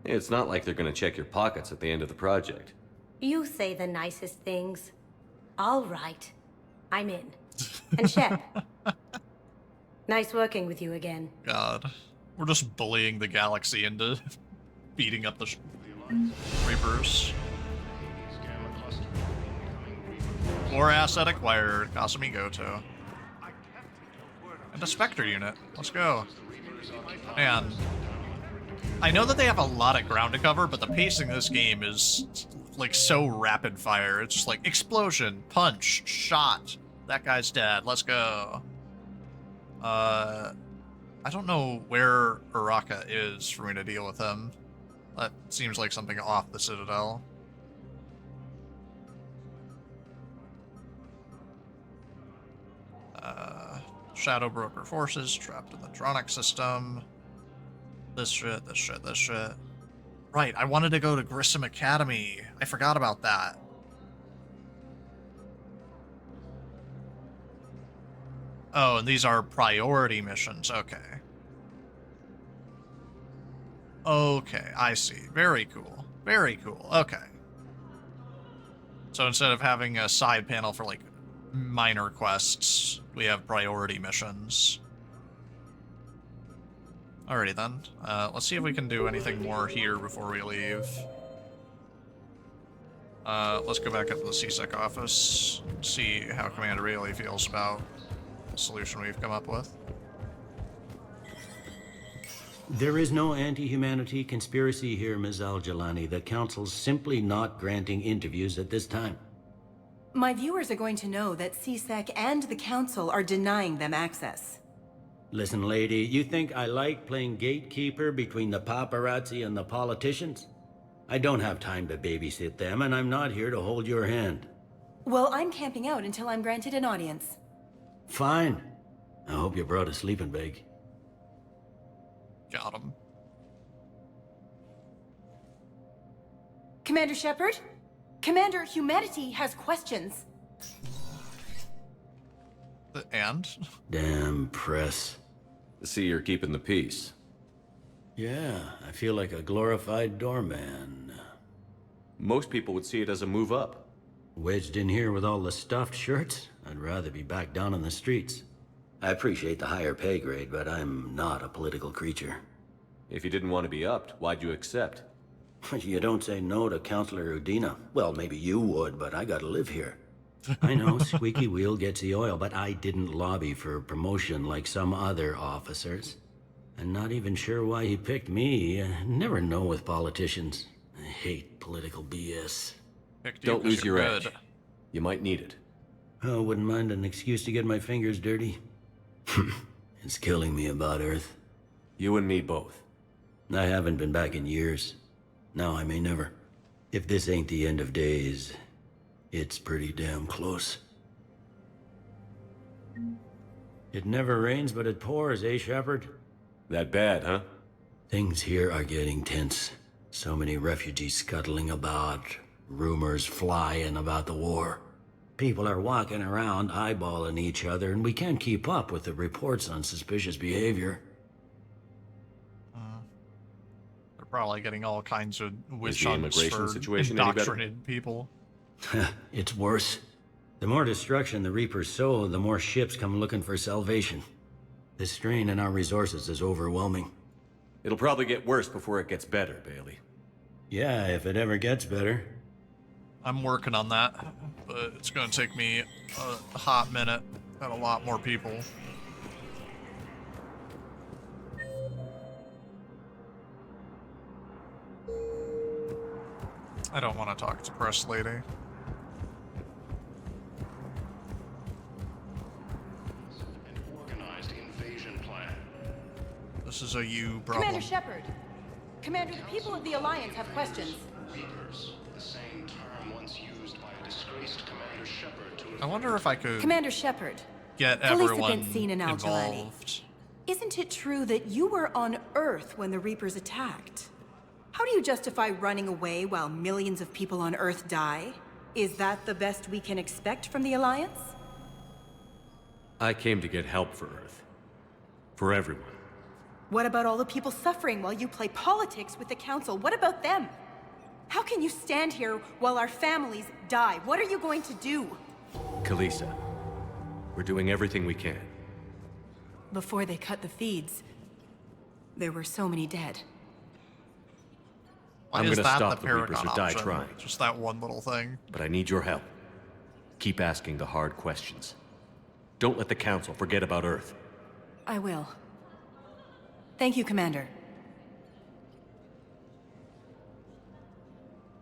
It's not like they're gonna check your pockets at the end of the project. You say the nicest things. All right. I'm in. And Shep. Nice working with you again. God. We're just bullying the galaxy into beating up the Reapers. Core asset acquired. Kasumi Goto. And a Spectre unit. Let's go. Man. I know that they have a lot of ground to cover, but the pacing of this game is like so rapid fire. It's just like explosion, punch, shot. That guy's dead. Let's go. I don't know where Uraka is for me to deal with him. That seems like something off the Citadel. Shadow Broker forces trapped in the Tronic system. This shit, this shit, this shit. Right, I wanted to go to Grissom Academy. I forgot about that. Oh, and these are priority missions. Okay. Okay, I see. Very cool. Very cool. Okay. So instead of having a side panel for, like, minor quests, we have priority missions. Alrighty then. Let's see if we can do anything more here before we leave. Let's go back up to the CSEC office, see how Commander Rayleigh feels about the solution we've come up with. There is no anti-humanity conspiracy here, Ms. Al-Jalani. The Council's simply not granting interviews at this time. My viewers are going to know that CSEC and the Council are denying them access. Listen, lady, you think I like playing gatekeeper between the paparazzi and the politicians? I don't have time to babysit them, and I'm not here to hold your hand. Well, I'm camping out until I'm granted an audience. Fine. I hope you brought a sleeping bag. Got him. Commander Shepard? Commander, humanity has questions. And? Damn press. See, you're keeping the peace. Yeah, I feel like a glorified doorman. Most people would see it as a move up. Wedged in here with all the stuffed shirts? I'd rather be back down on the streets. I appreciate the higher pay grade, but I'm not a political creature. If you didn't want to be upped, why'd you accept? You don't say no to Counselor Udina. Well, maybe you would, but I gotta live here. I know, squeaky wheel gets the oil, but I didn't lobby for promotion like some other officers. I'm not even sure why he picked me. I never know with politicians. I hate political BS. Don't lose your edge. You might need it. Oh, wouldn't mind an excuse to get my fingers dirty. It's killing me about Earth. You and me both. I haven't been back in years. Now I may never. If this ain't the end of days, it's pretty damn close. It never rains, but it pours, eh, Shepard? That bad, huh? Things here are getting tense. So many refugees scuttling about, rumors flying about the war. People are walking around eyeballing each other, and we can't keep up with the reports on suspicious behavior. They're probably getting all kinds of Is the immigration situation any better? indoctrinated people. It's worse. The more destruction the Reapers sow, the more ships come looking for salvation. The strain on our resources is overwhelming. It'll probably get worse before it gets better, Bailey. Yeah, if it ever gets better. I'm working on that, but it's gonna take me a hot minute and a lot more people. I don't want to talk to Press Lady. This is a you problem. Commander Shepard. Commander, the people of the Alliance have questions. Reapers, the same term once used by a disgraced Commander Shepard to... I wonder if I could Commander Shepard. get Khaleesi everyone Benzine and Al Jalali. involved. Isn't it true that you were on Earth when the Reapers attacked? How do you justify running away while millions of people on Earth die? Is that the best we can expect from the Alliance? I came to get help for Earth. For everyone. What about all the people suffering while you play politics with the Council? What about them? How can you stand here while our families die? What are you going to do? Khaleesi, we're doing everything we can. Before they cut the feeds, there were so many dead. Why I'm is gonna that stop the the Reapers Paragon or die option? trying. Just that one little thing. But I need your help. Keep asking the hard questions. Don't let the Council forget about Earth. I will. Thank you, Commander.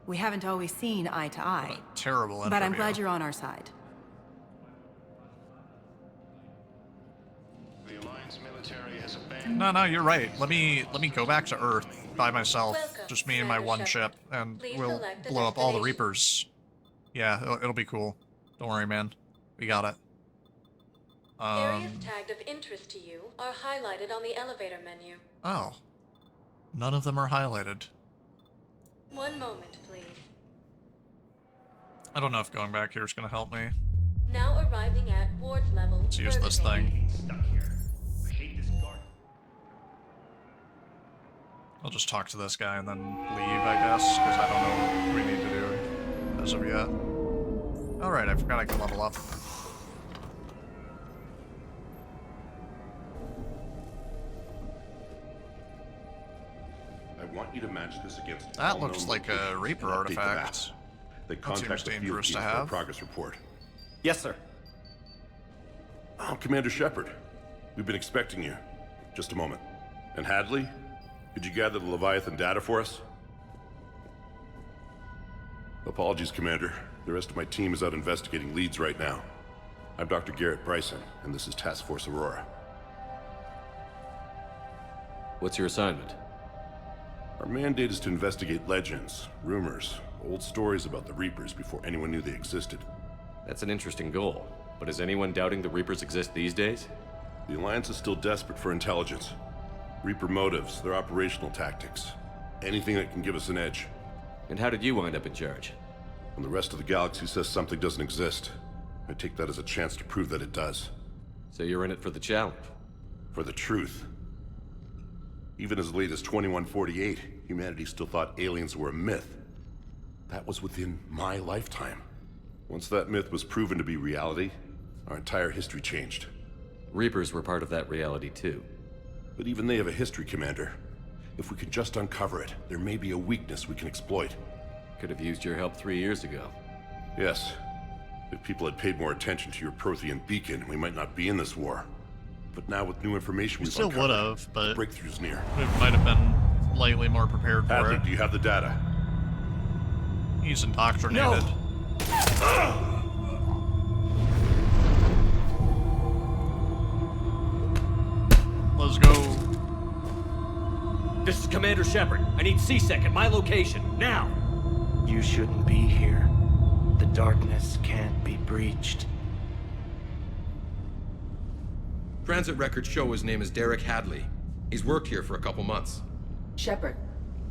We haven't always seen eye to eye. Terrible interview. But I'm glad you're on our side. The Alliance military has abandoned... No, you're right. Let me go back to Earth by myself, Welcome, just me and my one ship, and Please we'll select a blow up all the destination. Reapers. Yeah, it'll be cool. Don't worry, man. We got it. Areas tagged of interest to you are highlighted on the elevator menu. Oh. None of them are highlighted. One moment, please. I don't know if going back here is going to help me. Now arriving at ward level. Let's use this thing. I'll just talk to this guy and then leave, I guess, because I don't know what we need to do as of yet. Alright, I forgot I can level up. I want you to match this against... That all looks known like a locations Reaper and update the artifact. maps. They That contact seems the field dangerous team to for a have. progress report. Yes, sir. Oh, Commander Shepard. We've been expecting you. Just a moment. And Hadley? Could you gather the Leviathan data for us? Apologies, Commander. The rest of my team is out investigating leads right now. I'm Dr. Garrett Bryson, and this is Task Force Aurora. What's your assignment? Our mandate is to investigate legends, rumors, old stories about the Reapers before anyone knew they existed. That's an interesting goal. But is anyone doubting the Reapers exist these days? The Alliance is still desperate for intelligence. Reaper motives, their operational tactics. Anything that can give us an edge. And how did you wind up in charge? When the rest of the galaxy says something doesn't exist, I take that as a chance to prove that it does. So you're in it for the challenge? For the truth. Even as late as 2148, humanity still thought aliens were a myth. That was within my lifetime. Once that myth was proven to be reality, our entire history changed. Reapers were part of that reality too. But even they have a history, Commander. If we could just uncover it, there may be a weakness we can exploit. Could have used your help 3 years ago. Yes. If people had paid more attention to your Prothean beacon, we might not be in this war. But now with new information We we've still uncovered, would have, but the breakthrough's near. we might have been slightly more prepared for Hadley, it. do you have the data? He's indoctrinated. No. Let's go. This is Commander Shepard. I need C-Sec at my location, now! You shouldn't be here. The darkness can't be breached. Transit records show his name is Derek Hadley. He's worked here for a couple months. Shepard,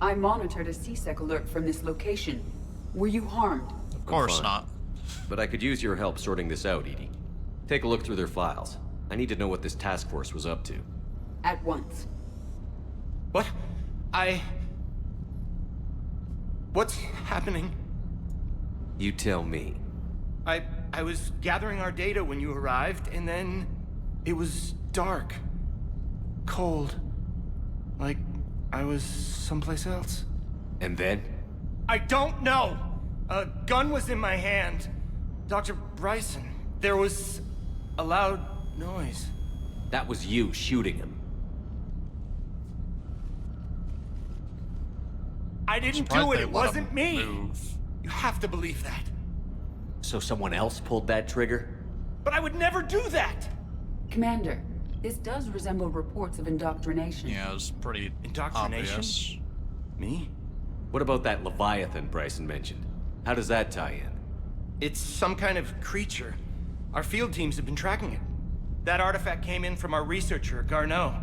I monitored a C-Sec alert from this location. Were you harmed? Of course not. But I could use your help sorting this out, Edie. Take a look through their files. I need to know what this task force was up to. At once. What? What's happening? You tell me. I was gathering our data when you arrived, and then it was dark. Cold. Like I was someplace else. And then? I don't know! A gun was in my hand. Dr. Bryson, there was a loud noise. That was you shooting him. I didn't do it, it wasn't me! You have to believe that. So someone else pulled that trigger? But I would never do that! Commander, this does resemble reports of indoctrination. Yeah, it's pretty Indoctrination? obvious. Me? What about that Leviathan Bryson mentioned? How does that tie in? It's some kind of creature. Our field teams have been tracking it. That artifact came in from our researcher, Garneau.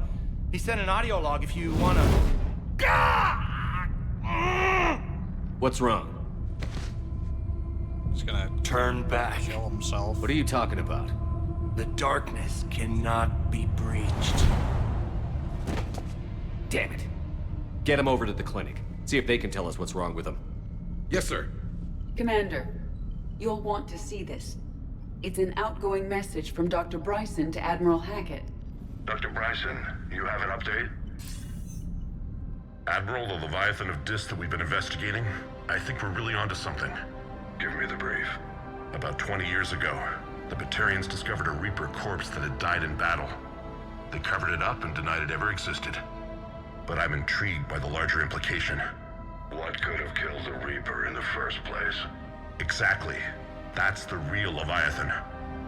He sent an audio log if you wanna... What's wrong? He's gonna turn back. Kill himself. What are you talking about? The darkness cannot be breached. Damn it. Get him over to the clinic. See if they can tell us what's wrong with him. Yes, sir. Commander, you'll want to see this. It's an outgoing message from Dr. Bryson to Admiral Hackett. Dr. Bryson, you have an update? Admiral, the Leviathan of Dis that we've been investigating, I think we're really onto something. Give me the brief. About 20 years ago, the Batarians discovered a Reaper corpse that had died in battle. They covered it up and denied it ever existed. But I'm intrigued by the larger implication. What could have killed the Reaper in the first place? Exactly. That's the real Leviathan.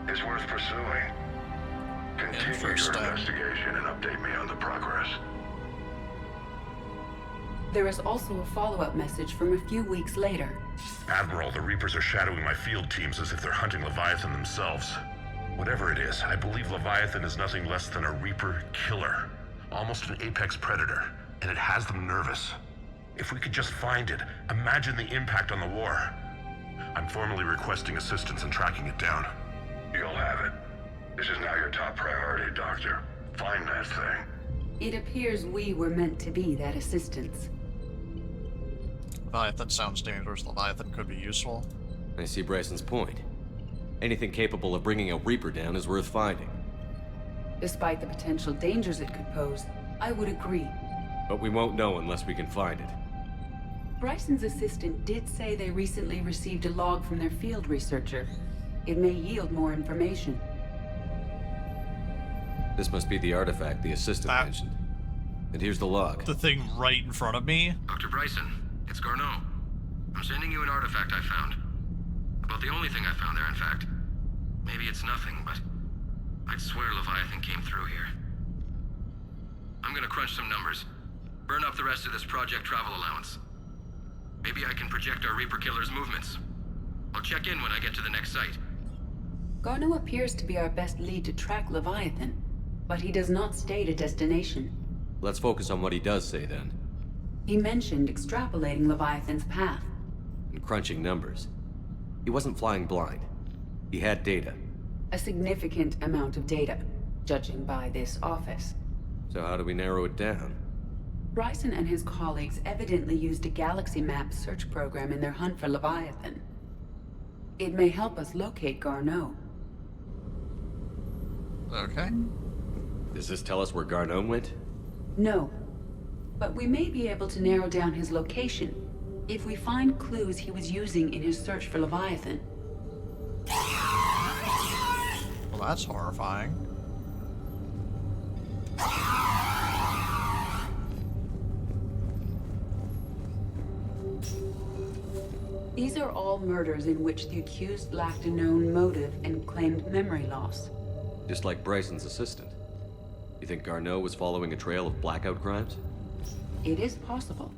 It's worth pursuing. Continue your investigation and update me on the progress. There is also a follow-up message from a few weeks later. Admiral, the Reapers are shadowing my field teams as if they're hunting Leviathan themselves. Whatever it is, I believe Leviathan is nothing less than a Reaper killer. Almost an apex predator, and it has them nervous. If we could just find it, imagine the impact on the war. I'm formally requesting assistance in tracking it down. You'll have it. This is now your top priority, Doctor. Find that thing. It appears we were meant to be that assistance. Leviathan sounds dangerous. Leviathan could be useful. I see Bryson's point. Anything capable of bringing a Reaper down is worth finding. Despite the potential dangers it could pose, I would agree. But we won't know unless we can find it. Bryson's assistant did say they recently received a log from their field researcher. It may yield more information. This must be the artifact the assistant mentioned. And here's the log. The thing right in front of me? Dr. Bryson, it's Garneau. I'm sending you an artifact I found. About the only thing I found there, in fact. Maybe it's nothing, but I'd swear Leviathan came through here. I'm gonna crunch some numbers. Burn up the rest of this project travel allowance. Maybe I can project our Reaper killer's movements. I'll check in when I get to the next site. Garneau appears to be our best lead to track Leviathan, but he does not state a destination. Let's focus on what he does say then. He mentioned extrapolating Leviathan's path. And crunching numbers. He wasn't flying blind. He had data. A significant amount of data, judging by this office. So how do we narrow it down? Bryson and his colleagues evidently used a galaxy map search program in their hunt for Leviathan. It may help us locate Garneau. Okay. Does this tell us where Garneau went? No. But we may be able to narrow down his location if we find clues he was using in his search for Leviathan. Well, that's horrifying. These are all murders in which the accused lacked a known motive and claimed memory loss. Just like Bryson's assistant. You think Garneau was following a trail of blackout crimes? It is possible.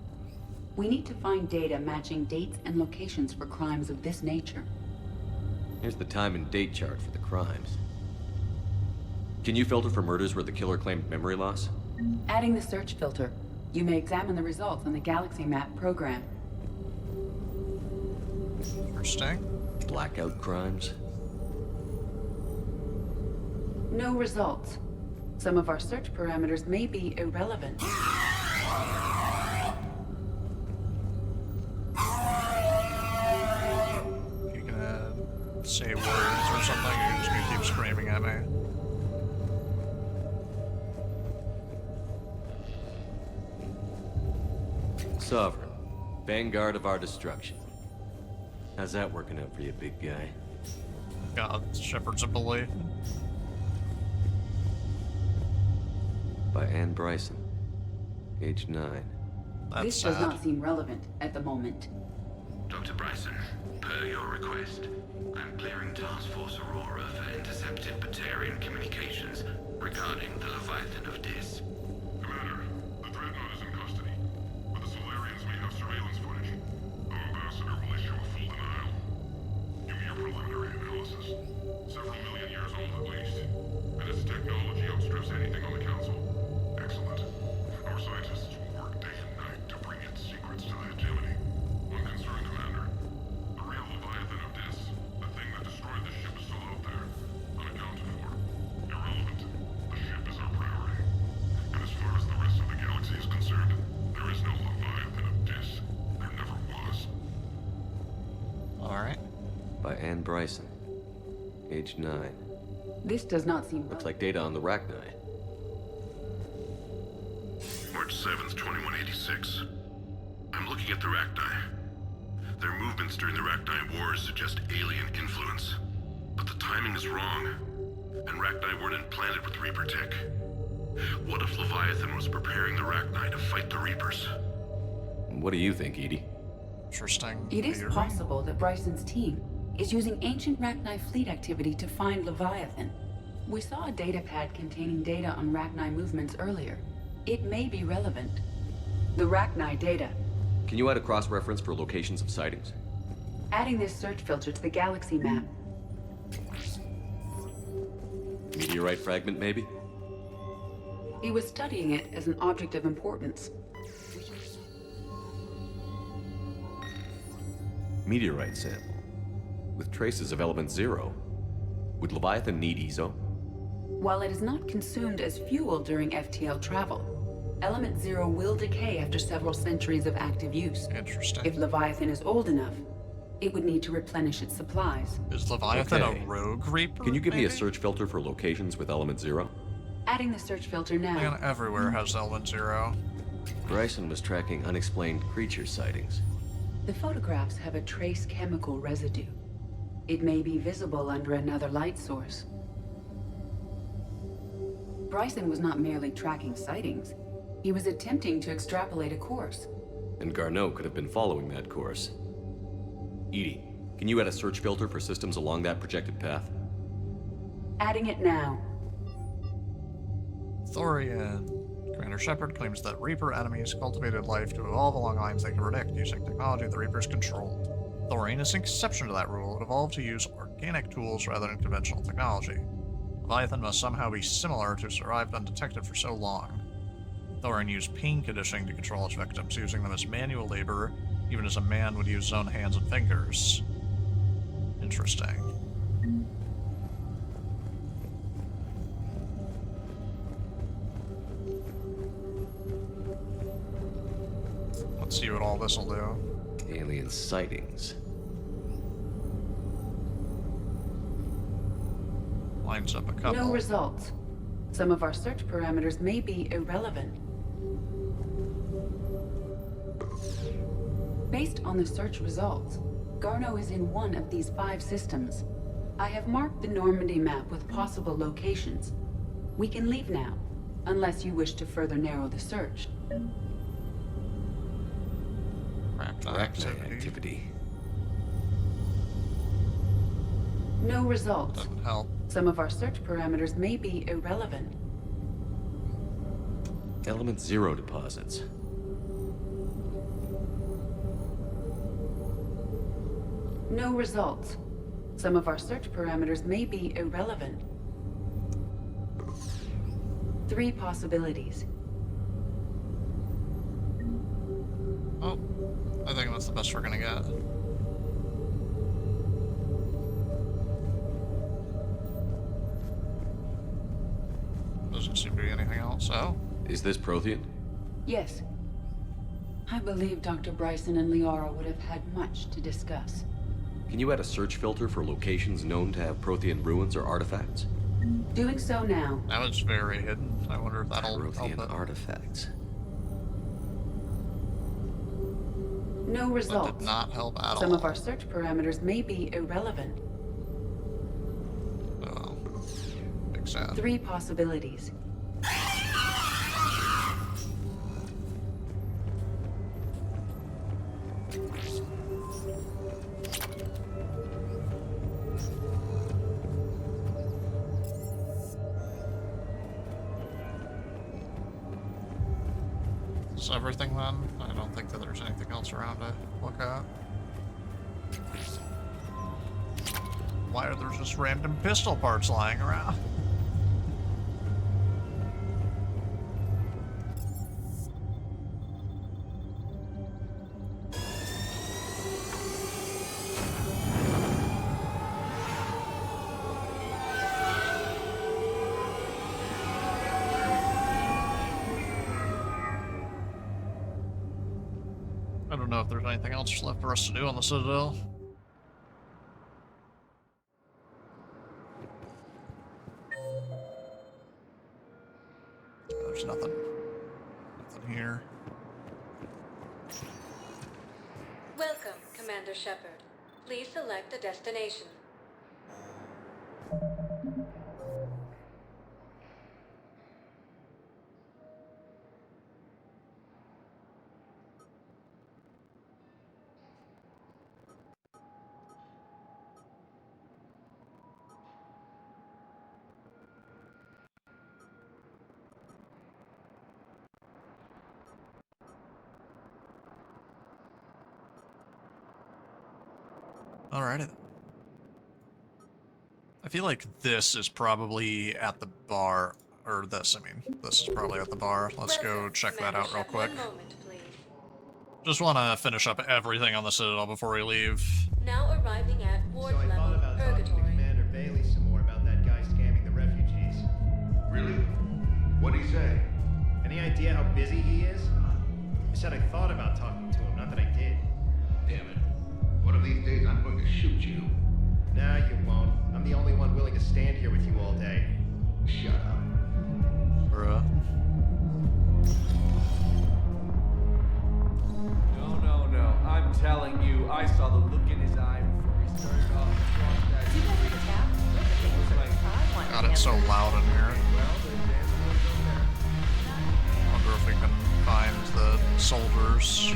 We need to find data matching dates and locations for crimes of this nature. Here's the time and date chart for the crimes. Can you filter for murders where the killer claimed memory loss? Adding the search filter, you may examine the results on the Galaxy Map program. Interesting. Blackout crimes? No results. Some of our search parameters may be irrelevant. You can say words or something, you're just gonna keep screaming at me. Sovereign. Vanguard of our destruction. How's that working out for you, big guy? God, shepherds of belief. By Anne Bryson. Age 9. That's this does not seem relevant at the moment. Dr. Bryson, per your request, I'm clearing Task Force Aurora for intercepted Batarian communications regarding the Leviathan of Dis. Commander, the Dreadnought is in custody, but the Solarians may have surveillance footage. Our ambassador will issue a full denial. Give me your preliminary analysis. Several million years old at least, and its technology outstrips anything on the Council. Excellent. Our scientists will work day and night to bring its secrets to the hegemony. One concern, Commander. The real Leviathan of Dis, the thing that destroyed the ship, is still out there, unaccounted for. Irrelevant. The ship is our priority. And as far as the rest of the galaxy is concerned, there is no Leviathan of Dis. There never was. Alright. By Anne Bryson. Age 9. This does not seem Looks like data on the Rachni. March 7th, 2186. I'm looking at the Rachni. Their movements during the Rachni Wars suggest alien influence. But the timing is wrong. And Rachni weren't implanted with Reaper tech. What if Leviathan was preparing the Rachni to fight the Reapers? What do you think, Edie? Interesting. It is theory. possible that Bryson's team is using ancient Rachni fleet activity to find Leviathan. We saw a data pad containing data on Rachni movements earlier. It may be relevant. The Rachni data. Can you add a cross-reference for locations of sightings? Adding this search filter to the Galaxy Map. Meteorite fragment, maybe? He was studying it as an object of importance. Meteorite sample. With traces of element 0. Would Leviathan need EZO? While it is not consumed as fuel during FTL travel, Element 0 will decay after several centuries of active use. Interesting. If Leviathan is old enough, it would need to replenish its supplies. Is Leviathan Okay. a rogue Reaper? Can you give me a maybe? search filter for locations with element 0? Adding the search filter now. Man, everywhere has element 0. Bryson was tracking unexplained creature sightings. The photographs have a trace chemical residue. It may be visible under another light source. Bryson was not merely tracking sightings. He was attempting to extrapolate a course. And Garneau could have been following that course. Edie, can you add a search filter for systems along that projected path? Adding it now. Thorian. Commander Shepard claims that Reaper enemies cultivated life to evolve along lines they can predict using technology the Reapers controlled. Thorian is an exception to that rule. It evolved to use organic tools rather than conventional technology. Leviathan must somehow be similar to survived undetected for so long. Thorian used pain conditioning to control its victims, using them as manual labor, even as a man would use his own hands and fingers. Interesting. Let's see what all this will do. Alien sightings. Lines up a couple. No results. Some of our search parameters may be irrelevant. Based on the search results, Garneau is in one of these 5 systems. I have marked the Normandy map with possible locations. We can leave now, unless you wish to further narrow the search. Activity. No results. Doesn't help. Some of our search parameters may be irrelevant. Element 0 deposits. No results. Some of our search parameters may be irrelevant. 3 possibilities. Oh, I think that's the best we're gonna get. Doesn't seem to be anything else, so. Is this Prothean? Yes. I believe Dr. Bryson and Liara would have had much to discuss. Can you add a search filter for locations known to have Prothean ruins or artifacts? Doing so now. Now it's very hidden. I wonder if that'll help Prothean it. artifacts. No That results. did not help at all. Some of our search parameters may be irrelevant. Oh, big sad. 3 possibilities. Is everything then? I don't think that there's anything else around to look at. Why are there just random pistol parts lying around? I don't know if there's anything else left for us to do on the Citadel. There's nothing here. Welcome, Commander Shepard. Please select a destination. Alrighty then. I feel like this is probably at the bar, or this is probably at the bar. Let's go check that out real quick. Just want to finish up everything on the Citadel before we leave. Now arriving at ward level Purgatory. Commander Bailey some more about that guy scamming the refugees. Really? What'd he say? Any idea how busy he is? I said I thought about talking to him, not that I did. Damn it. One of these days I'm going to shoot you. Nah, you won't. I'm the only one willing to stand here with you all day. Shut up. Bruh. No. I'm telling you, I saw the look in his eye before he started off across that. God, it's so loud in here. Wonder if we can find the soldiers.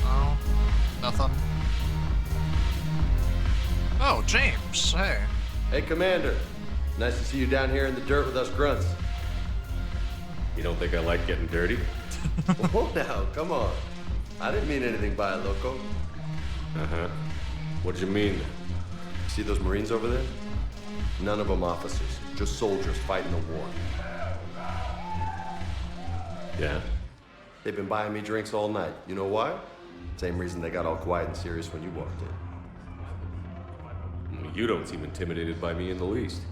Oh, nothing. Oh, James, hey. Hey, Commander. Nice to see you down here in the dirt with us grunts. You don't think I like getting dirty? Oh, now, come on. I didn't mean anything by it, loco. Uh-huh. What did you mean? See those Marines over there? None of them officers, just soldiers fighting the war. Yeah? They've been buying me drinks all night. You know why? Same reason they got all quiet and serious when you walked in. You don't seem intimidated by me in the least.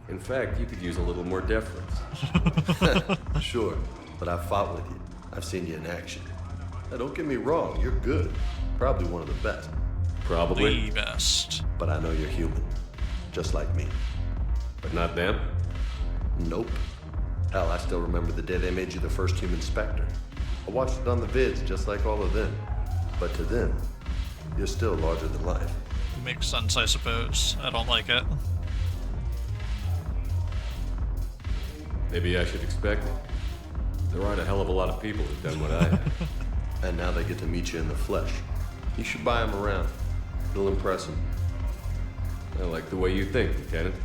In fact, you could use a little more deference. Sure, but I've fought with you. I've seen you in action. Now, don't get me wrong, you're good. Probably one of the best. Probably. The best. But I know you're human. Just like me. But not them? Nope. Hell, I still remember the day they made you the first human Spectre. I watched it on the vids just like all of them. But to them, you're still larger than life. Makes sense, I suppose. I don't like it. Maybe I should expect it. There aren't a hell of a lot of people who've done what I have. And now they get to meet you in the flesh. You should buy them around. It'll impress them. I like the way you think, Lieutenant.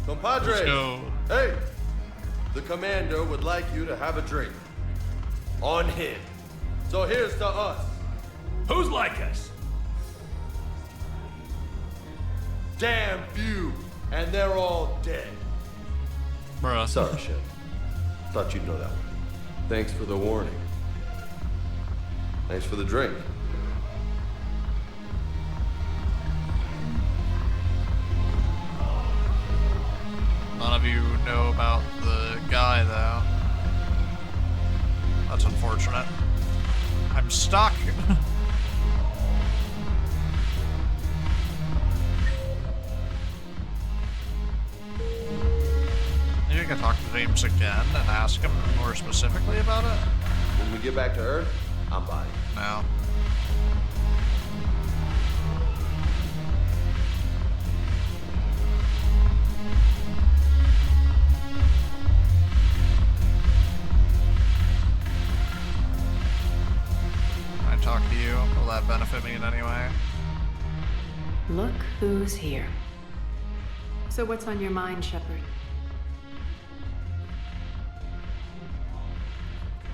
Compadre! Let's go. Hey! The commander would like you to have a drink. On him. So here's to us. Who's like us? Damn few. And they're all dead. Bruh. Sorry, Shep. Thought you'd know that one. Thanks for the warning. Thanks for the drink. None of you know about the guy, though. That's unfortunate. I'm stuck. Maybe I can talk to James again and ask him more specifically about it. When we get back to Earth, I'm buying. No. I talk to you. Will that benefit me in any way? Look who's here. So what's on your mind, Shepard?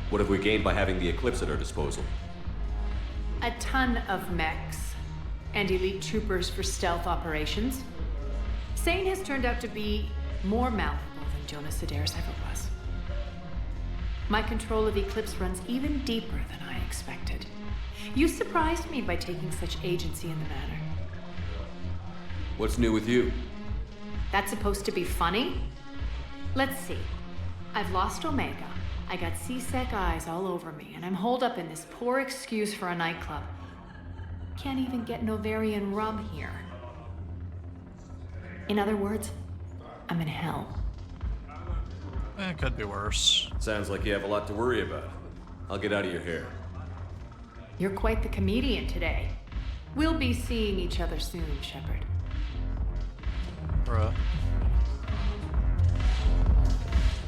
What have we gained by having the Eclipse at our disposal? A ton of mechs and elite troopers for stealth operations. Sane has turned out to be more malleable than Jonas Sedaris ever was. My control of Eclipse runs even deeper than I expected. You surprised me by taking such agency in the matter. What's new with you? That's supposed to be funny? Let's see. I've lost Omega. I got C-Sec eyes all over me, and I'm holed up in this poor excuse for a nightclub. Can't even get Novarian rum here. In other words, I'm in hell. It could be worse. Sounds like you have a lot to worry about. I'll get out of your hair. You're quite the comedian today. We'll be seeing each other soon, Shepard. Bruh.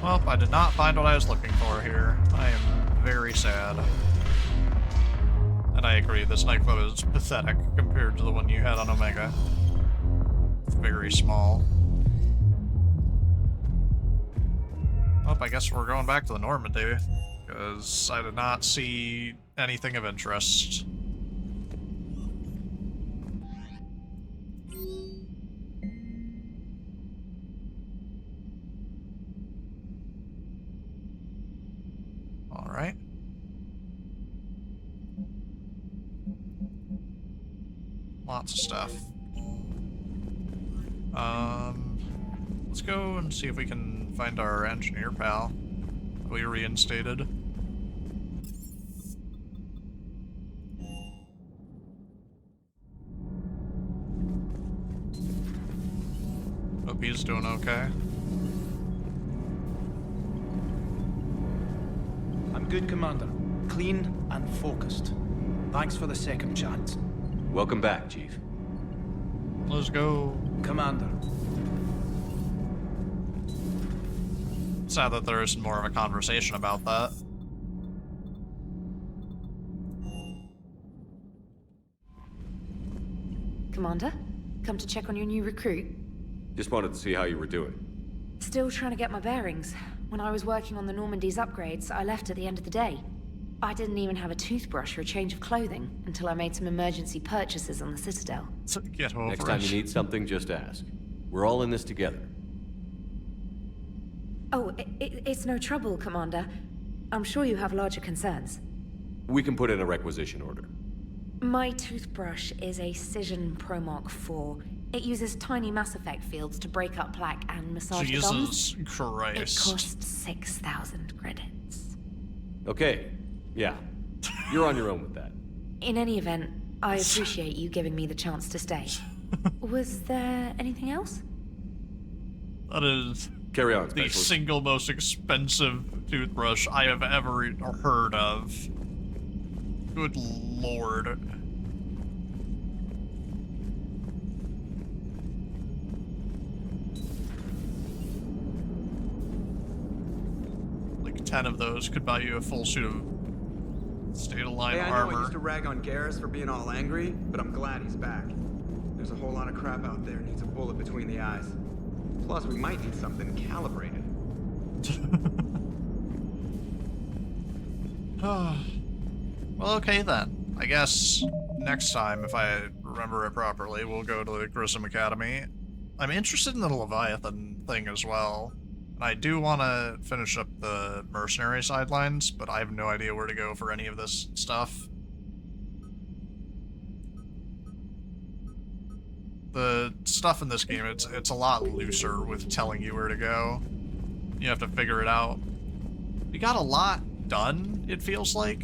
Well, I did not find what I was looking for here. I am very sad. And I agree, this nightclub is pathetic compared to the one you had on Omega. It's very small. Well, I guess we're going back to the Normandy, because I did not see anything of interest. Alright. Lots of stuff. Let's go and see if we can find our engineer pal that we reinstated. Hope he's doing okay. I'm good, Commander. Clean and focused. Thanks for the second chance. Welcome back, Chief. Let's go. Commander. Sad that there isn't more of a conversation about that. Commander, come to check on your new recruit. Just wanted to see how you were doing. Still trying to get my bearings. When I was working on the Normandy's upgrades, I left at the end of the day. I didn't even have a toothbrush or a change of clothing until I made some emergency purchases on the Citadel. Get over Next time you need something, just ask. We're all in this together. Oh, it's no trouble, Commander. I'm sure you have larger concerns. We can put in a requisition order. My toothbrush is a Cision Pro Mark IV. It uses tiny Mass Effect fields to break up plaque and massage the gums. Jesus Christ. It costs 6,000 credits. Okay, yeah. You're on your own with that. In any event, I appreciate you giving me the chance to stay. Was there anything else? That is Carry on, The Specialist. single most expensive toothbrush I have ever heard of. Good lord. Like 10 of those could buy you a full suit of state-of-line Hey, I know armor. I used to rag on Garrus for being all angry, but I'm glad he's back. There's a whole lot of crap out there needs a bullet between the eyes. Plus, we might need something calibrated. Well, okay then. I guess next time, if I remember it properly, we'll go to the Grissom Academy. I'm interested in the Leviathan thing as well. And I do want to finish up the mercenary sidelines, but I have no idea where to go for any of this stuff. The stuff in this game, it's a lot looser with telling you where to go. You have to figure it out. We got a lot done, it feels like,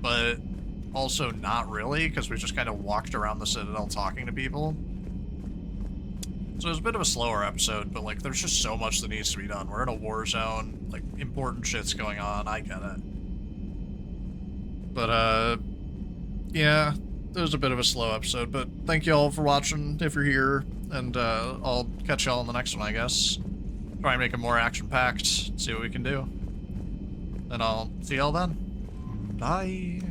but also not really, because we just kind of walked around the Citadel talking to people. So it was a bit of a slower episode, but like there's just so much that needs to be done. We're in a war zone, like important shit's going on, I get it. But yeah, it was a bit of a slow episode, but thank you all for watching if you're here, and I'll catch y'all in the next one, I guess. Try and make it more action-packed, see what we can do. And I'll see y'all then. Bye.